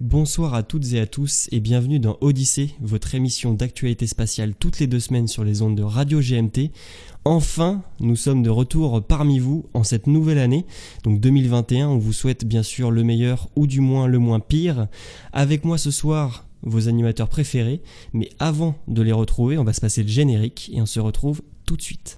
Bonsoir à toutes et à tous et bienvenue dans Odyssée, votre émission d'actualité spatiale toutes les 2 semaines sur les ondes de Radio GMT. Enfin, nous sommes de retour parmi vous en cette nouvelle année, donc 2021. On vous souhaite bien sûr le meilleur ou du moins le moins pire. Avec moi ce soir, vos animateurs préférés, mais avant de les retrouver, on va se passer le générique et on se retrouve tout de suite.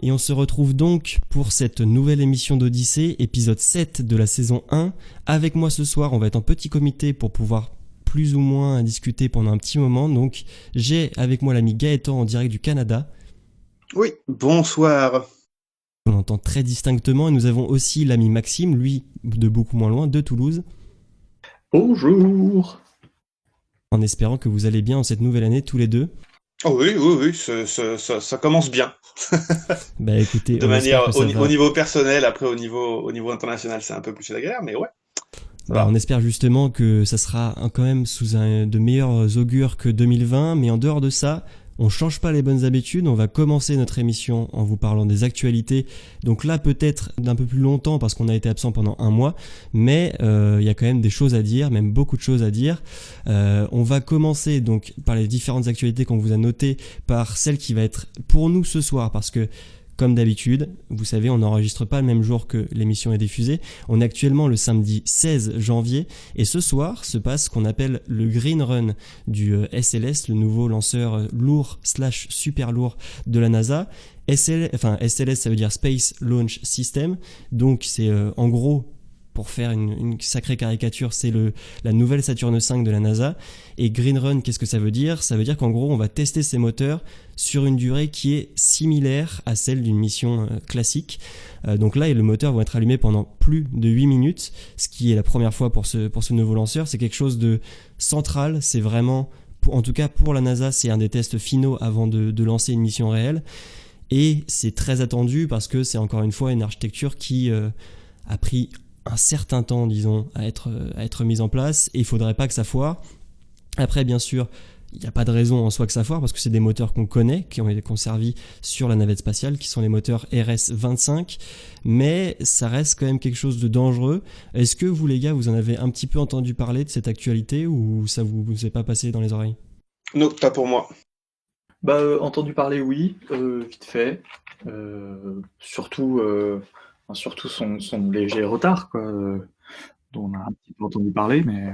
Et on se retrouve donc pour cette nouvelle émission d'Odyssée, épisode 7 de la saison 1. Avec moi ce soir, on va être en petit comité pour pouvoir plus ou moins discuter pendant un petit moment. Donc j'ai avec moi l'ami Gaëtan en direct du Canada. Oui, bonsoir. On entend très distinctement et nous avons aussi l'ami Maxime, lui de beaucoup moins loin, de Toulouse. Bonjour. En espérant que vous allez bien en cette nouvelle année tous les deux. Oh oui, ça commence bien. Bah écoutez, de on manière espère que ça va. au niveau personnel, après au niveau international, c'est un peu plus la guerre, mais ouais. Bah, on espère justement que ça sera quand même sous de meilleurs augures que 2020, mais en dehors de ça, on change pas les bonnes habitudes. On va commencer notre émission en vous parlant des actualités. Donc là, peut-être d'un peu plus longtemps parce qu'on a été absent pendant un mois, mais il y a quand même des choses à dire, même beaucoup de choses à dire. On va commencer donc par les différentes actualités qu'on vous a notées, par celle qui va être pour nous ce soir, parce que comme d'habitude, vous savez, on n'enregistre pas le même jour que l'émission est diffusée. On est actuellement le samedi 16 janvier et ce soir se passe ce qu'on appelle le Green Run du SLS, le nouveau lanceur lourd/super lourd de la NASA. SLS, ça veut dire Space Launch System. Donc c'est en gros, pour faire une sacrée caricature, c'est la nouvelle Saturn V de la NASA. Et Green Run, qu'est-ce que ça veut dire ? Ça veut dire qu'en gros, on va tester ces moteurs sur une durée qui est similaire à celle d'une mission classique. Donc là, les moteurs vont être allumés pendant plus de 8 minutes, ce qui est la première fois pour ce nouveau lanceur. C'est quelque chose de central, c'est vraiment, en tout cas pour la NASA, c'est un des tests finaux avant de lancer une mission réelle. Et c'est très attendu parce que c'est encore une fois une architecture qui a pris un certain temps, disons, à être mise en place, et il faudrait pas que ça foire. Après, bien sûr, il n'y a pas de raison en soi que ça foire, parce que c'est des moteurs qu'on connaît, qui ont été conservés sur la navette spatiale, qui sont les moteurs RS-25, mais ça reste quand même quelque chose de dangereux. Est-ce que vous, les gars, vous en avez un petit peu entendu parler de cette actualité, ou ça vous est pas passé dans les oreilles ? Non, pas pour moi. Entendu parler, oui, vite fait. Surtout son léger retard, quoi, dont on a un petit peu entendu parler, mais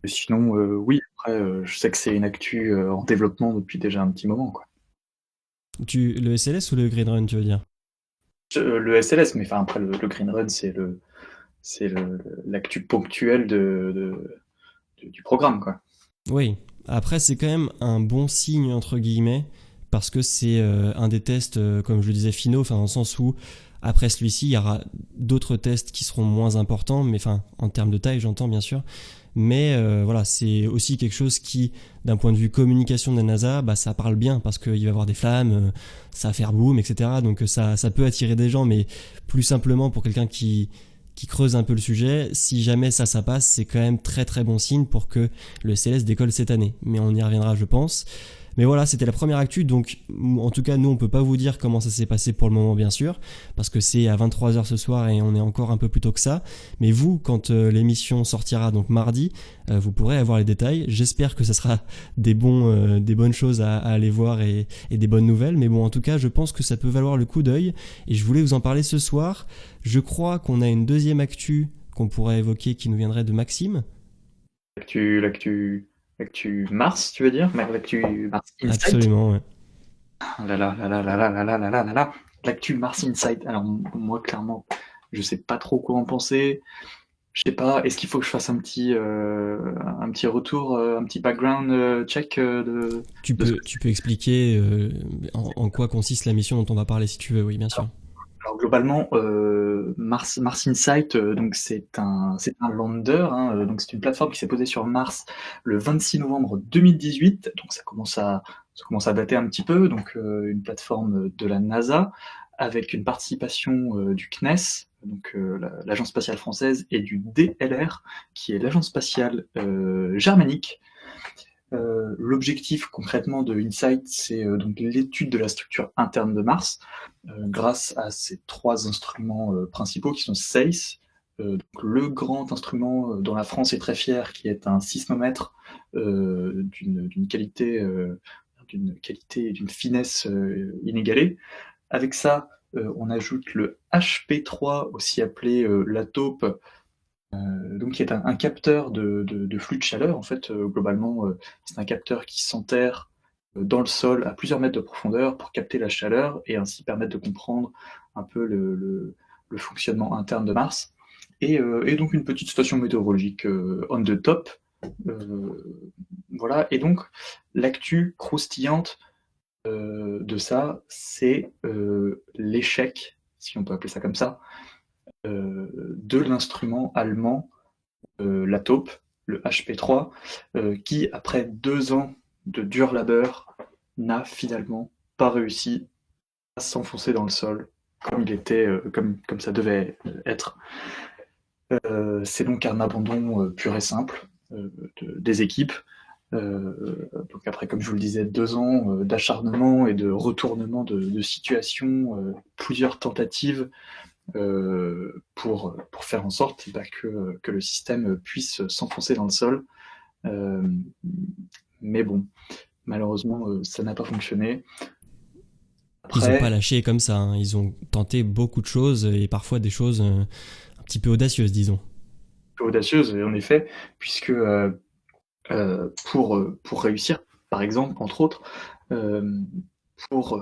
sinon, oui, après, je sais que c'est une actu en développement depuis déjà un petit moment, quoi. Le SLS ou le Green Run, tu veux dire ? Le SLS, mais enfin après le Green Run, c'est l'actu ponctuelle du programme, quoi. Oui, après c'est quand même un bon signe entre guillemets, parce que c'est un des tests, comme je le disais, finaux, enfin dans le sens où après celui-ci, il y aura d'autres tests qui seront moins importants, mais enfin en termes de taille, j'entends bien sûr. Mais voilà, c'est aussi quelque chose qui, d'un point de vue communication de la NASA, bah, ça parle bien parce qu'il va y avoir des flammes, ça va faire boum, etc. Donc ça peut attirer des gens, mais plus simplement pour quelqu'un qui creuse un peu le sujet, si jamais ça passe, c'est quand même très très bon signe pour que le SLS décolle cette année. Mais on y reviendra, je pense. Mais voilà, c'était la première actu, donc en tout cas, nous, on peut pas vous dire comment ça s'est passé pour le moment, bien sûr, parce que c'est à 23h ce soir et on est encore un peu plus tôt que ça. Mais vous, quand l'émission sortira, donc mardi, vous pourrez avoir les détails. J'espère que ça sera des bonnes choses à aller voir et des bonnes nouvelles. Mais bon, en tout cas, je pense que ça peut valoir le coup d'œil et je voulais vous en parler ce soir. Je crois qu'on a une deuxième actu qu'on pourrait évoquer qui nous viendrait de Maxime. L'actu Mars, tu veux dire? L'actu Mars Insight. Absolument, ouais. L'actu Mars Insight. Alors moi, clairement, je sais pas trop quoi en penser. Je sais pas, est-ce qu'il faut que je fasse un petit retour, un petit background check de... Tu peux expliquer en quoi consiste la mission dont on va parler si tu veux, oui, bien sûr. Alors globalement, Mars Insight, donc c'est un lander, hein, donc c'est une plateforme qui s'est posée sur Mars le 26 novembre 2018, donc ça commence à dater un petit peu, donc une plateforme de la NASA avec une participation du CNES, donc l'Agence spatiale française, et du DLR, qui est l'Agence spatiale germanique. L'objectif concrètement de InSight, c'est donc l'étude de la structure interne de Mars grâce à ces trois instruments principaux qui sont SEIS, donc le grand instrument dont la France est très fière, qui est un sismomètre d'une qualité, et d'une finesse inégalée. Avec ça, on ajoute le HP3, aussi appelé la taupe, donc qui est un capteur de flux de chaleur. En fait, globalement, c'est un capteur qui s'enterre dans le sol à plusieurs mètres de profondeur pour capter la chaleur et ainsi permettre de comprendre un peu le fonctionnement interne de Mars. Et donc une petite station météorologique on the top. Voilà. Et donc l'actu croustillante de ça, c'est l'échec, si on peut appeler ça comme ça, de l'instrument allemand, la taupe, le HP3, qui, après 2 ans de dur labeur, n'a finalement pas réussi à s'enfoncer dans le sol comme il était, comme ça devait être. C'est donc un abandon pur et simple des équipes. Donc après, comme je vous le disais, 2 ans d'acharnement et de retournement de situation, plusieurs tentatives pour faire en sorte que le système puisse s'enfoncer dans le sol. Mais bon, malheureusement, ça n'a pas fonctionné. Ils n'ont pas Après, lâché comme ça, hein. Ils ont tenté beaucoup de choses et parfois des choses un petit peu audacieuses, disons. audacieuse, en effet, puisque pour réussir, par exemple, entre autres, pour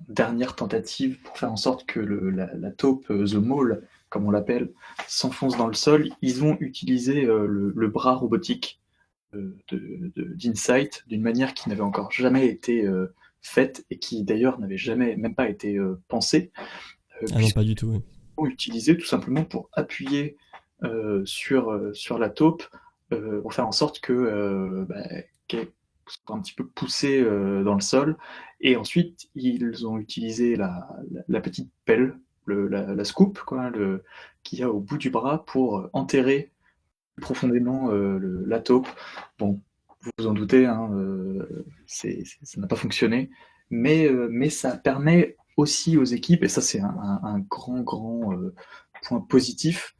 dernière tentative pour faire en sorte que la taupe, The Mole, comme on l'appelle, s'enfonce dans le sol, ils ont utilisé le bras robotique d'Insight d'une manière qui n'avait encore jamais été faite et qui d'ailleurs n'avait jamais même pas été pensée, Ah non, pas du tout. Oui. puisqu'ils l'ont utilisé tout simplement pour appuyer sur la taupe pour faire en sorte qu'elle soit un petit peu poussée dans le sol. Et ensuite, ils ont utilisé la petite pelle, la scoop, quoi, qu'il y a au bout du bras pour enterrer profondément la taupe. Bon, vous vous en doutez, hein, ça n'a pas fonctionné, mais ça permet aussi aux équipes, et ça c'est un grand point positif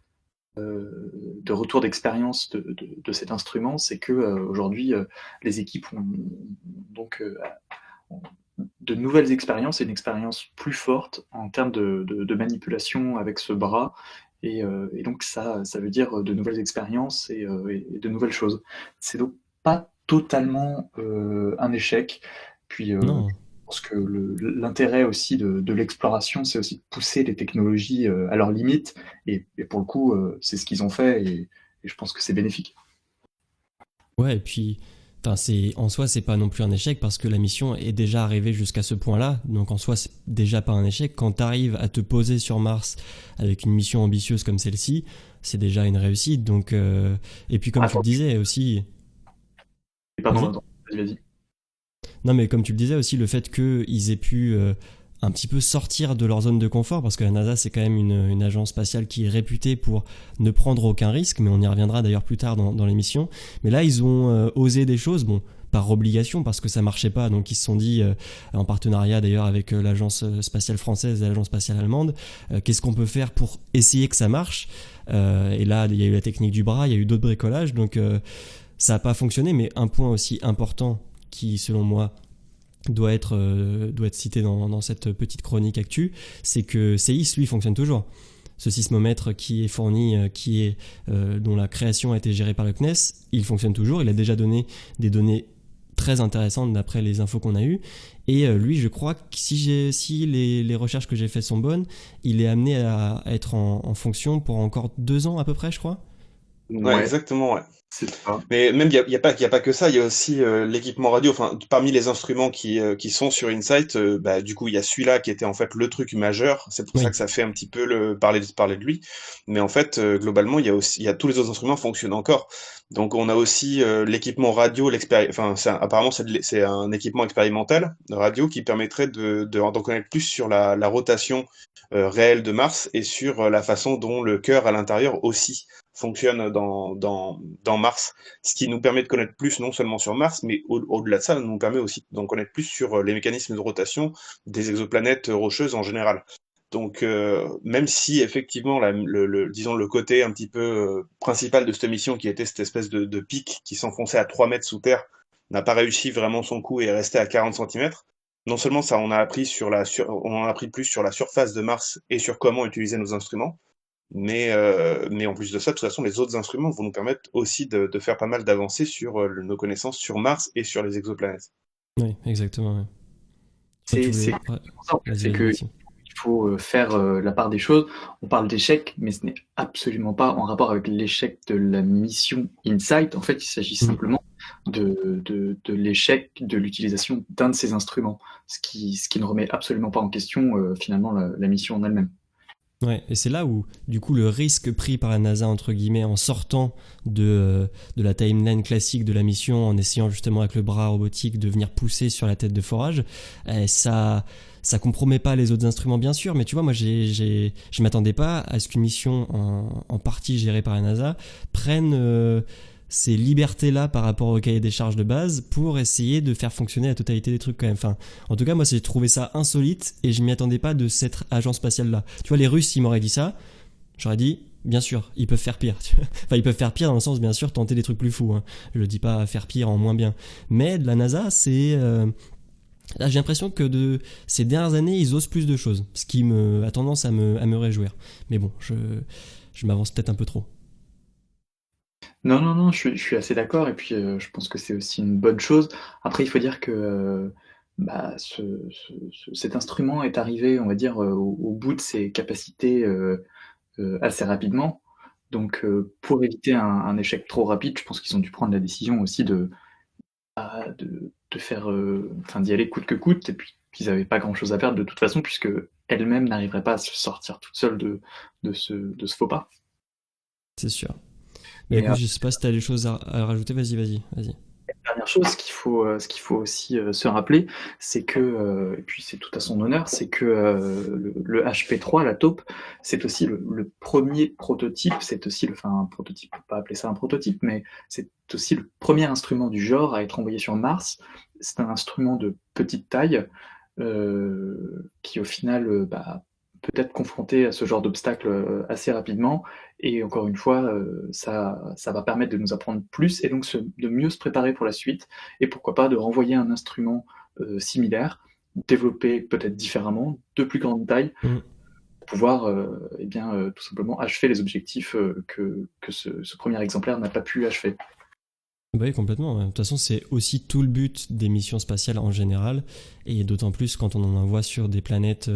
de retour d'expérience de cet instrument, c'est que aujourd'hui les équipes ont donc de nouvelles expériences et une expérience plus forte en termes de manipulation avec ce bras. Et donc ça veut dire de nouvelles expériences et de nouvelles choses. C'est donc pas totalement un échec. Puis Non. je pense que l'intérêt aussi de l'exploration, c'est aussi de pousser les technologies à leurs limites. Et pour le coup, c'est ce qu'ils ont fait et je pense que c'est bénéfique. Ouais, et puis, enfin, en soi, c'est pas non plus un échec parce que la mission est déjà arrivée jusqu'à ce point-là. Donc en soi, c'est déjà pas un échec. Quand tu arrives à te poser sur Mars avec une mission ambitieuse comme celle-ci, c'est déjà une réussite. Donc, et puis comme tu le Attends, disais aussi, pardon, vas-y. attends, vas-y. Non, mais comme tu le disais aussi, le fait qu'ils aient pu un petit peu sortir de leur zone de confort, parce que la NASA, c'est quand même une agence spatiale qui est réputée pour ne prendre aucun risque, mais on y reviendra d'ailleurs plus tard dans l'émission. Mais là, ils ont osé des choses, bon, par obligation, parce que ça marchait pas, donc ils se sont dit, en partenariat d'ailleurs avec l'agence spatiale française et l'agence spatiale allemande, qu'est-ce qu'on peut faire pour essayer que ça marche. Et là, il y a eu la technique du bras, il y a eu d'autres bricolages, donc ça n'a pas fonctionné, mais un point aussi important qui, selon moi, doit être cité dans cette petite chronique actu, c'est que CEIS, lui, fonctionne toujours. Ce sismomètre qui est fourni, dont la création a été gérée par le CNES, il fonctionne toujours. Il a déjà donné des données très intéressantes d'après les infos qu'on a eues. Et lui, je crois que si les recherches que j'ai faites sont bonnes, il est amené à être en fonction pour encore 2 ans à peu près, je crois. Ouais, Ouais, exactement, ouais. C'est ça. Mais même, il y a pas que ça, il y a aussi l'équipement radio. Enfin, parmi les instruments qui sont sur Insight, bah, du coup, il y a celui-là qui était en fait le truc majeur. C'est pour ça Oui. que ça fait un petit peu parler de lui. Mais en fait, globalement, il y a tous les autres instruments fonctionnent encore. Donc, on a aussi l'équipement radio, enfin, apparemment, c'est un équipement expérimental radio qui permettrait d'en connaître plus sur la rotation réelle de Mars et sur la façon dont le cœur à l'intérieur aussi fonctionne dans Mars, ce qui nous permet de connaître plus non seulement sur Mars, mais au-delà de ça, nous permet aussi d'en connaître plus sur les mécanismes de rotation des exoplanètes rocheuses en général. Donc, même si effectivement, disons le côté un petit peu principal de cette mission, qui était cette espèce de pic qui s'enfonçait à 3 mètres sous terre, n'a pas réussi vraiment son coup et est resté à 40 cm. Non seulement ça, on a appris on en a appris plus sur la surface de Mars et sur comment utiliser nos instruments, mais en plus de ça, de toute façon, les autres instruments vont nous permettre aussi de faire pas mal d'avancées sur nos connaissances sur Mars et sur les exoplanètes. Oui, exactement. Ouais. Toi, tu C'est voulais... pour ouais. ça, en fait, Vas-y, c'est vas-y, que Maxime. il faut faire la part des choses. On parle d'échec, mais ce n'est absolument pas en rapport avec l'échec de la mission InSight. En fait, il s'agit simplement de l'échec de l'utilisation d'un de ces instruments, ce qui ne remet absolument pas en question finalement la mission en elle-même. Ouais, et c'est là où, du coup, le risque pris par la NASA, entre guillemets, en sortant de la timeline classique de la mission, en essayant justement avec le bras robotique de venir pousser sur la tête de forage, ça compromet pas les autres instruments, bien sûr, mais tu vois, moi, je m'attendais pas à ce qu'une mission en partie gérée par la NASA prenne ces libertés-là par rapport au cahier des charges de base pour essayer de faire fonctionner la totalité des trucs quand même. Enfin, en tout cas, moi, j'ai trouvé ça insolite et je m'y attendais pas de cette agence spatiale-là. Tu vois, les Russes, ils m'auraient dit ça, j'aurais dit, bien sûr, ils peuvent faire pire. Enfin, ils peuvent faire pire dans le sens, bien sûr, tenter des trucs plus fous. Hein. Je dis pas faire pire en moins bien. Mais de la NASA, c'est... Là, j'ai l'impression que de ces dernières années, ils osent plus de choses, ce qui a tendance à me réjouir. Mais bon, je m'avance peut-être un peu trop. Non, je suis assez d'accord et puis je pense que c'est aussi une bonne chose. Après, il faut dire que bah, cet instrument est arrivé, on va dire, au bout de ses capacités assez rapidement. Donc, pour éviter un échec trop rapide, je pense qu'ils ont dû prendre la décision aussi de faire, enfin, d'y aller coûte que coûte, et puis qu'ils n'avaient pas grand-chose à perdre de toute façon, puisque elle-même n'arriverait pas à se sortir toute seule de ce faux pas. C'est sûr. Mais Et écoute, je sais pas si t'as des choses à rajouter, vas-y. dernière chose, ce qu'il faut aussi se rappeler, c'est que, et puis c'est tout à son honneur, c'est que le HP3, la taupe, c'est aussi le premier prototype, c'est aussi enfin un prototype, on peut pas appeler ça un prototype, mais c'est aussi le premier instrument du genre à être envoyé sur Mars. C'est un instrument de petite taille qui au final peut être confronté à ce genre d'obstacle assez rapidement. Et encore une fois, ça va permettre de nous apprendre plus et donc de mieux se préparer pour la suite. Et pourquoi pas de renvoyer un instrument similaire, développé peut-être différemment, de plus grande taille, pour pouvoir tout simplement achever les objectifs que ce premier exemplaire n'a pas pu achever. Bah oui, complètement. De toute façon, c'est aussi tout le but des missions spatiales en général, et d'autant plus quand on en envoie sur des planètes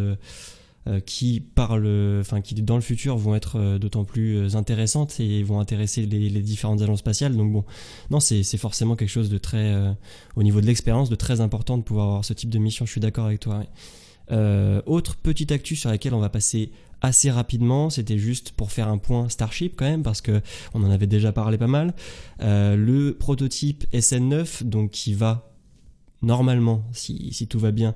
qui dans le futur vont être d'autant plus intéressantes et vont intéresser les différentes agences spatiales. Donc bon, non, c'est forcément quelque chose de très, au niveau de l'expérience, de très important de pouvoir avoir ce type de mission. Je suis d'accord avec toi. Ouais. Autre petite actu sur laquelle on va passer assez rapidement, c'était juste pour faire un point Starship quand même, parce que on en avait déjà parlé pas mal. Le prototype SN9, donc qui va normalement, si tout va bien,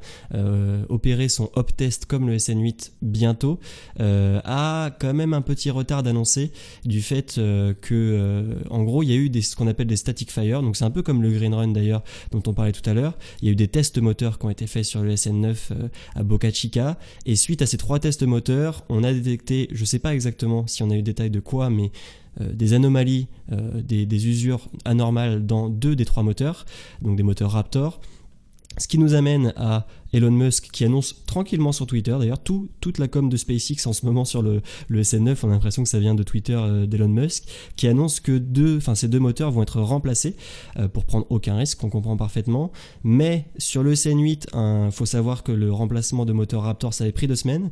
opérer son hop test comme le SN8 bientôt, a quand même un petit retard d'annoncer du fait que, en gros, il y a eu ce qu'on appelle des static fire, donc c'est un peu comme le Green Run d'ailleurs, dont on parlait tout à l'heure. Il y a eu des tests moteurs qui ont été faits sur le SN9 à Boca Chica, et suite à ces 3 tests moteurs, on a détecté, je sais pas exactement si on a eu détail de quoi, mais des anomalies, des usures anormales dans 2 des 3 moteurs, donc des moteurs Raptor. Ce qui nous amène à Elon Musk qui annonce tranquillement sur Twitter, d'ailleurs toute la com de SpaceX en ce moment sur le SN9, on a l'impression que ça vient de Twitter d'Elon Musk, qui annonce que ces 2 moteurs vont être remplacés pour prendre aucun risque, on comprend parfaitement, mais sur le SN8, faut savoir que le remplacement de moteur Raptor ça avait pris 2 semaines.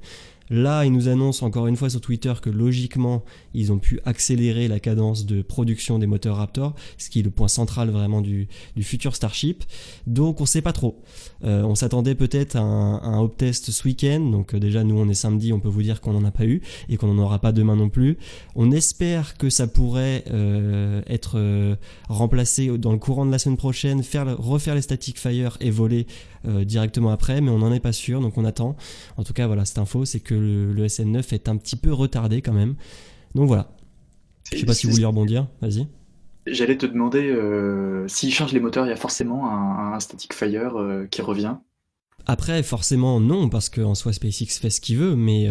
Là, ils nous annoncent encore une fois sur Twitter que logiquement, ils ont pu accélérer la cadence de production des moteurs Raptor, ce qui est le point central vraiment du futur Starship. Donc on sait pas trop. On s'attendait peut-être à un hop test ce week-end, donc déjà nous on est samedi, on peut vous dire qu'on n'en a pas eu et qu'on n'en aura pas demain non plus. On espère que ça pourrait être remplacé dans le courant de la semaine prochaine, refaire les static fire et voler directement après, mais on n'en est pas sûr, donc on attend. En tout cas, voilà, cette info, c'est que le SN9 est un petit peu retardé quand même. Donc voilà. Je sais pas si vous voulez rebondir, vas-y. J'allais te demander s'il change les moteurs, il y a forcément un static fire qui revient. Après, forcément, non, parce qu'en soi, SpaceX fait ce qu'il veut, mais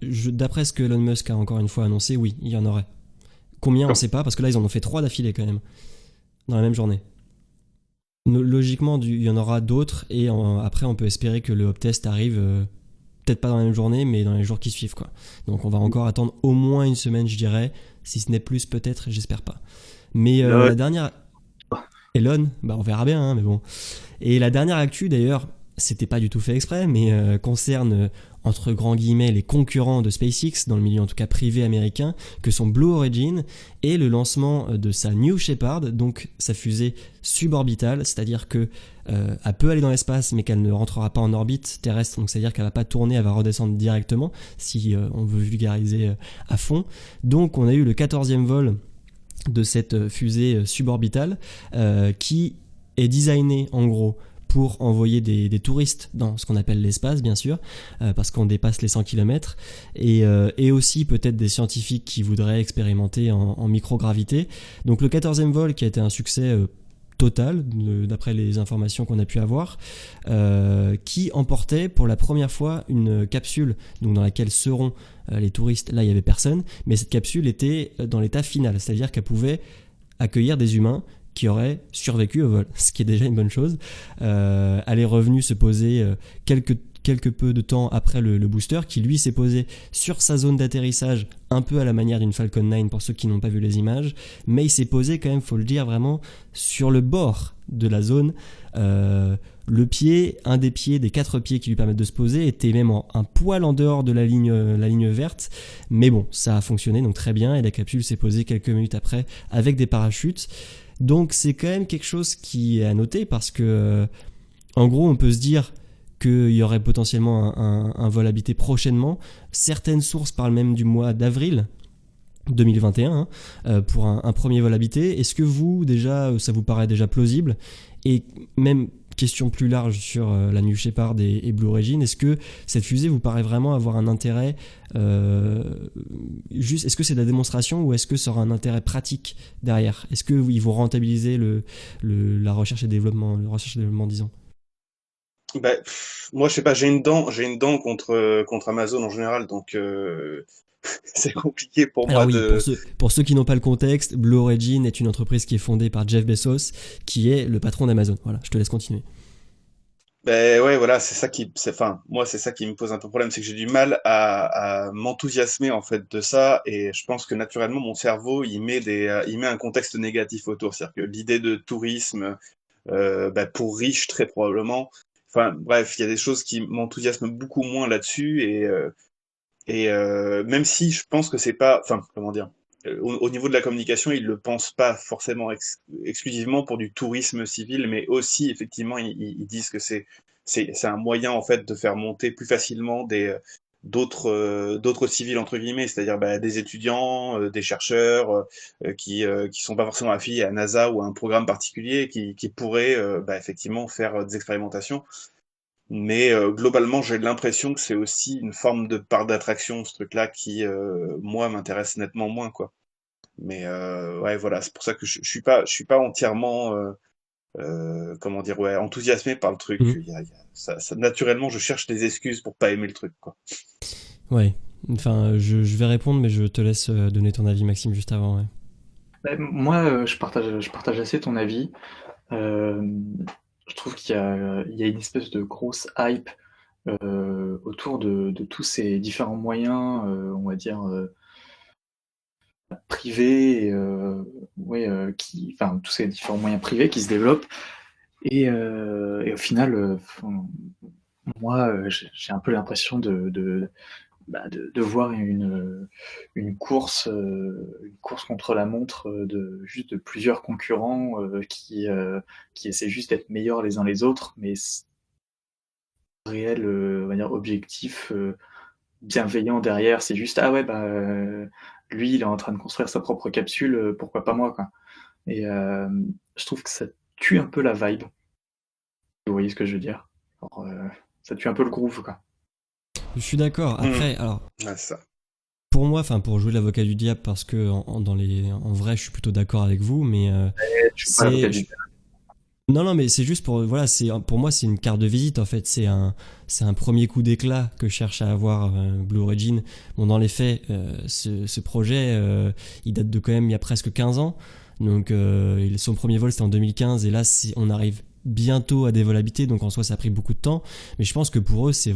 d'après ce que Elon Musk a encore une fois annoncé, oui, il y en aurait. Combien, on sait pas, parce que là, ils en ont fait 3 d'affilée quand même, dans la même journée. Logiquement, il y en aura d'autres, et après, on peut espérer que le hop test arrive, peut-être pas dans la même journée, mais dans les jours qui suivent, quoi. Donc, on va encore attendre au moins une semaine, je dirais, si ce n'est plus, peut-être, j'espère pas. Mais la dernière... Elon, bah on verra bien, hein, mais bon. Et la dernière actu, d'ailleurs, c'était pas du tout fait exprès, mais concerne, entre grands guillemets, les concurrents de SpaceX, dans le milieu en tout cas privé américain, que sont Blue Origin, et le lancement de sa New Shepard, donc sa fusée suborbitale, c'est-à-dire que elle peut aller dans l'espace, mais qu'elle ne rentrera pas en orbite terrestre, donc c'est-à-dire qu'elle va pas tourner, elle va redescendre directement, si on veut vulgariser à fond. Donc on a eu le 14e vol de cette fusée suborbitale qui est designée en gros pour envoyer des touristes dans ce qu'on appelle l'espace, bien sûr, parce qu'on dépasse les 100 km, et aussi peut-être des scientifiques qui voudraient expérimenter en microgravité. Donc le 14e vol qui a été un succès total, d'après les informations qu'on a pu avoir, qui emportait pour la première fois une capsule donc dans laquelle seront les touristes. Là, il n'y avait personne, mais cette capsule était dans l'état final, c'est-à-dire qu'elle pouvait accueillir des humains qui auraient survécu au vol, ce qui est déjà une bonne chose. Elle est revenue se poser quelque peu de temps après le booster, qui lui s'est posé sur sa zone d'atterrissage, un peu à la manière d'une Falcon 9 pour ceux qui n'ont pas vu les images, mais il s'est posé quand même, faut le dire, vraiment sur le bord de la zone. Le pied, un des pieds, des 4 pieds qui lui permettent de se poser, était même un poil en dehors de la ligne verte, mais bon, ça a fonctionné, donc très bien, et la capsule s'est posée quelques minutes après avec des parachutes. Donc c'est quand même quelque chose qui est à noter, parce que en gros on peut se dire qu'il y aurait potentiellement un vol habité prochainement. Certaines sources parlent même du mois d'avril 2021 pour un premier vol habité. Est-ce que vous, déjà, ça vous paraît déjà plausible? Et même question plus large sur la New Shepard et Blue Origin, est-ce que cette fusée vous paraît vraiment avoir un intérêt juste, est-ce que c'est de la démonstration ou est-ce que ça aura un intérêt pratique derrière? Est-ce qu'ils vont rentabiliser la recherche et développement, disons? Bah, moi, je sais pas, j'ai une dent contre Amazon en général, donc c'est compliqué pour Alors moi oui, de. pour ceux qui n'ont pas le contexte, Blue Origin est une entreprise qui est fondée par Jeff Bezos, qui est le patron d'Amazon. Voilà, je te laisse continuer. Ben ouais, voilà, enfin, moi, c'est ça qui me pose un peu problème, c'est que j'ai du mal à m'enthousiasmer en fait de ça, et je pense que naturellement mon cerveau il met un contexte négatif autour, c'est-à-dire que l'idée de tourisme, bah, pour riches très probablement. Enfin bref, il y a des choses qui m'enthousiasment beaucoup moins là-dessus, et même si je pense que c'est pas, enfin comment dire, au niveau de la communication, ils le pensent pas forcément exclusivement pour du tourisme civil, mais aussi effectivement ils disent que c'est un moyen en fait de faire monter plus facilement d'autres civils entre guillemets, c'est-à-dire bah, des étudiants, des chercheurs qui sont pas forcément affiliés à NASA ou à un programme particulier, qui pourraient bah, effectivement faire des expérimentations. Mais globalement, j'ai l'impression que c'est aussi une forme de part d'attraction, ce truc-là, qui, moi, m'intéresse nettement moins, quoi. Mais ouais, voilà, c'est pour ça que je suis pas entièrement, comment dire, ouais, enthousiasmé par le truc. Mhm. Naturellement, je cherche des excuses pour pas aimer le truc, quoi. Ouais, enfin, je vais répondre, mais je te laisse donner ton avis, Maxime, juste avant. Ouais. Moi, je partage assez ton avis. Euh, je trouve qu'il y a une espèce de grosse hype autour de tous ces différents moyens, on va dire, privés, ouais, enfin, tous ces différents moyens privés qui se développent. Et au final, moi, j'ai un peu l'impression de voir une course contre la montre de plusieurs concurrents qui essaient juste d'être meilleurs les uns les autres, mais réel, on va dire objectif bienveillant derrière. C'est juste ah ouais lui il est en train de construire sa propre capsule, pourquoi pas moi quoi. Et je trouve que ça tue un peu la vibe. Vous voyez ce que je veux dire? Genre, ça tue un peu le groove quoi. Je suis d'accord. Après, alors, Ouais, c'est ça. pour moi, enfin, pour jouer l'avocat du diable, parce que en vrai, je suis plutôt d'accord avec vous, mais Je suis pas l'avocat c'est, du non, mais c'est juste pour, voilà, pour moi, c'est une carte de visite en fait. C'est un premier coup d'éclat que cherche à avoir Blue Origin. Bon, dans les faits, ce projet, il date de quand même il y a presque 15 ans. Donc, son premier vol c'était en 2015 et là, on arrive bientôt à des vols habités. Donc, en soi, ça a pris beaucoup de temps. Mais je pense que pour eux, c'est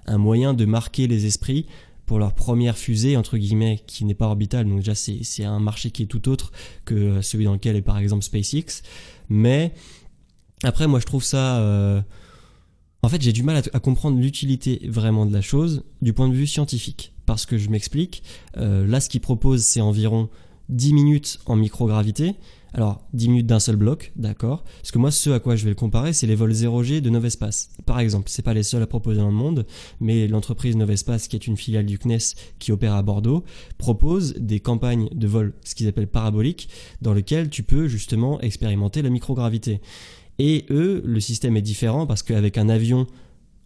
un moyen de marquer les esprits pour leur première fusée entre guillemets qui n'est pas orbitale. Donc déjà, c'est un marché qui est tout autre que celui dans lequel est par exemple SpaceX. Mais après, moi, je trouve ça. En fait, j'ai du mal à comprendre l'utilité vraiment de la chose du point de vue scientifique. Parce que je m'explique. Là, ce qu'ils proposent, c'est environ 10 minutes en microgravité. Alors, 10 minutes d'un seul bloc, d'accord. Parce que moi, ce à quoi je vais le comparer, c'est les vols 0G de Novespace. Par exemple, c'est pas les seuls à proposer dans le monde, mais l'entreprise Novespace, qui est une filiale du CNES qui opère à Bordeaux, propose des campagnes de vol, ce qu'ils appellent paraboliques, dans lesquelles tu peux justement expérimenter la microgravité. Et eux, le système est différent parce qu'avec un avion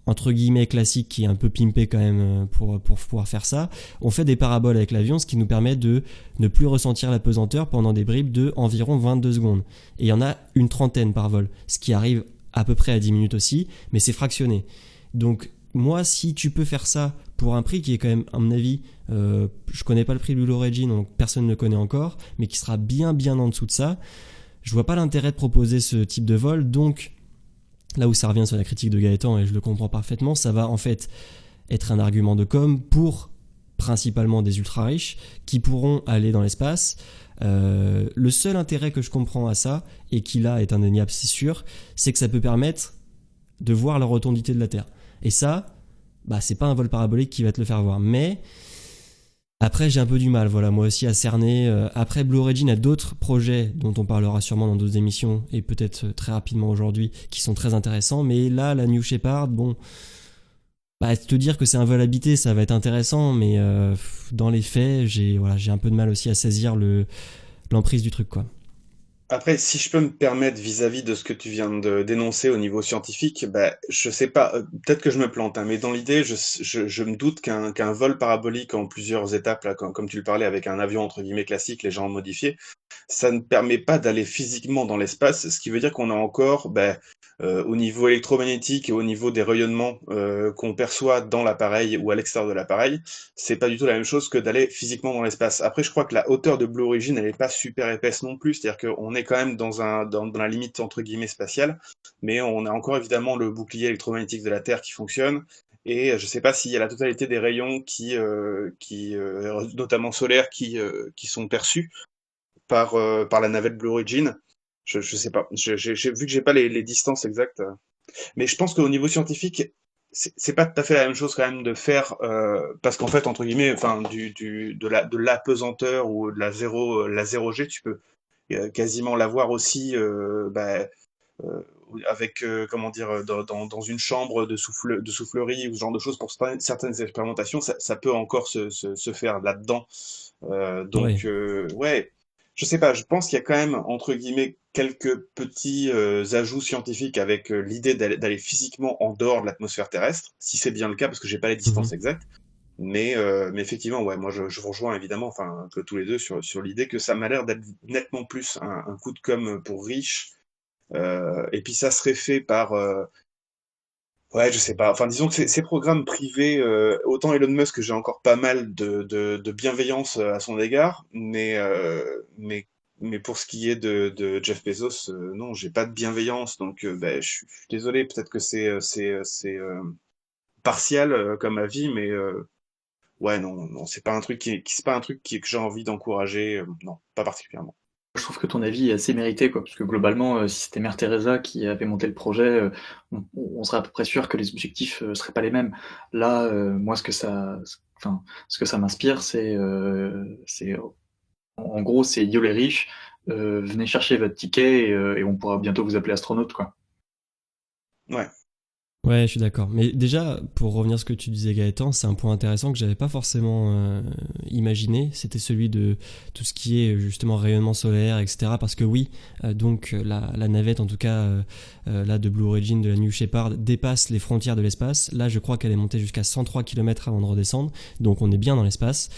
entre guillemets classique qui est un peu pimpé quand même pour pouvoir faire ça, on fait des paraboles avec l'avion, ce qui nous permet de ne plus ressentir la pesanteur pendant des bribes de environ 22 secondes. Et il y en a une trentaine par vol, ce qui arrive à peu près à 10 minutes aussi, mais c'est fractionné. Donc moi, si tu peux faire ça pour un prix qui est quand même, à mon avis, je connais pas le prix de Blue Origin, donc personne ne le connaît encore, mais qui sera bien en dessous de ça, je vois pas l'intérêt de proposer ce type de vol. Donc là où ça revient sur la critique de Gaëtan, et je le comprends parfaitement, ça va en fait être un argument de com pour principalement des ultra riches qui pourront aller dans l'espace. Le seul intérêt que je comprends à ça, et qui là est indéniable, c'est sûr, c'est que ça peut permettre de voir la rotondité de la Terre. Et ça, c'est pas un vol parabolique qui va te le faire voir. Mais après, j'ai un peu du mal, voilà, moi aussi à cerner. Après, Blue Origin a d'autres projets dont on parlera sûrement dans d'autres émissions et peut-être très rapidement aujourd'hui, qui sont très intéressants. Mais là, la New Shepard, bon, te dire que c'est un vol habité, ça va être intéressant, mais dans les faits, j'ai un peu de mal aussi à saisir l'emprise du truc, quoi. Après, si je peux me permettre vis-à-vis de ce que tu viens de dénoncer au niveau scientifique, je sais pas, peut-être que je me plante, hein, mais dans l'idée, je me doute qu'un vol parabolique en plusieurs étapes, là, comme tu le parlais, avec un avion entre guillemets classique, légèrement modifié, ça ne permet pas d'aller physiquement dans l'espace, ce qui veut dire qu'on a encore, au niveau électromagnétique et au niveau des rayonnements qu'on perçoit dans l'appareil ou à l'extérieur de l'appareil, c'est pas du tout la même chose que d'aller physiquement dans l'espace. Après, je crois que la hauteur de Blue Origin, elle est pas super épaisse non plus, c'est-à-dire qu'on est quand même dans la limite entre guillemets spatiale, mais on a encore évidemment le bouclier électromagnétique de la Terre qui fonctionne. Et je sais pas s'il y a la totalité des rayons notamment solaires, qui sont perçus par la navette Blue Origin. Je sais pas. Vu que j'ai pas les distances exactes, mais je pense qu'au niveau scientifique, c'est pas tout à fait la même chose quand même de faire parce qu'en fait entre guillemets, enfin de l'apesanteur ou de la 0G, tu peux quasiment l'avoir aussi euh, avec comment dire dans une chambre de soufflerie ou ce genre de choses pour certaines expérimentations, ça peut encore se faire là-dedans. Ouais. Ouais, je sais pas, je pense qu'il y a quand même, entre guillemets, quelques petits ajouts scientifiques avec l'idée d'aller physiquement en dehors de l'atmosphère terrestre, si c'est bien le cas, parce que j'ai pas les distances Mhm. exactes. Mais effectivement, ouais, moi je vous rejoins évidemment, enfin, que tous les deux sur l'idée que ça m'a l'air d'être nettement plus un coup de com' pour riches. Et puis ça serait fait par, ouais, je sais pas. Enfin, disons que ces programmes privés, autant Elon Musk, j'ai encore pas mal de bienveillance à son égard, mais pour ce qui est de Jeff Bezos, non, j'ai pas de bienveillance. Donc, je suis désolé. Peut-être que c'est partial comme avis, mais ouais, non, c'est pas un truc c'est pas un truc que j'ai envie d'encourager. Non, pas particulièrement. trouve que ton avis est assez mérité, quoi, parce que globalement, si c'était Mère Teresa qui avait monté le projet, on serait à peu près sûr que les objectifs, seraient pas les mêmes. Là, moi, ce que ça m'inspire, c'est en gros, c'est yo les riches, venez chercher votre ticket et on pourra bientôt vous appeler astronaute, quoi. Ouais. Ouais, je suis d'accord. Mais déjà, pour revenir à ce que tu disais, Gaëtan, c'est un point intéressant que j'avais pas forcément imaginé. C'était celui de tout ce qui est justement rayonnement solaire, etc. Parce que oui, donc la navette, en tout cas là de Blue Origin, de la New Shepard, dépasse les frontières de l'espace. Là, je crois qu'elle est montée jusqu'à 103 km avant de redescendre. Donc on est bien dans l'espace.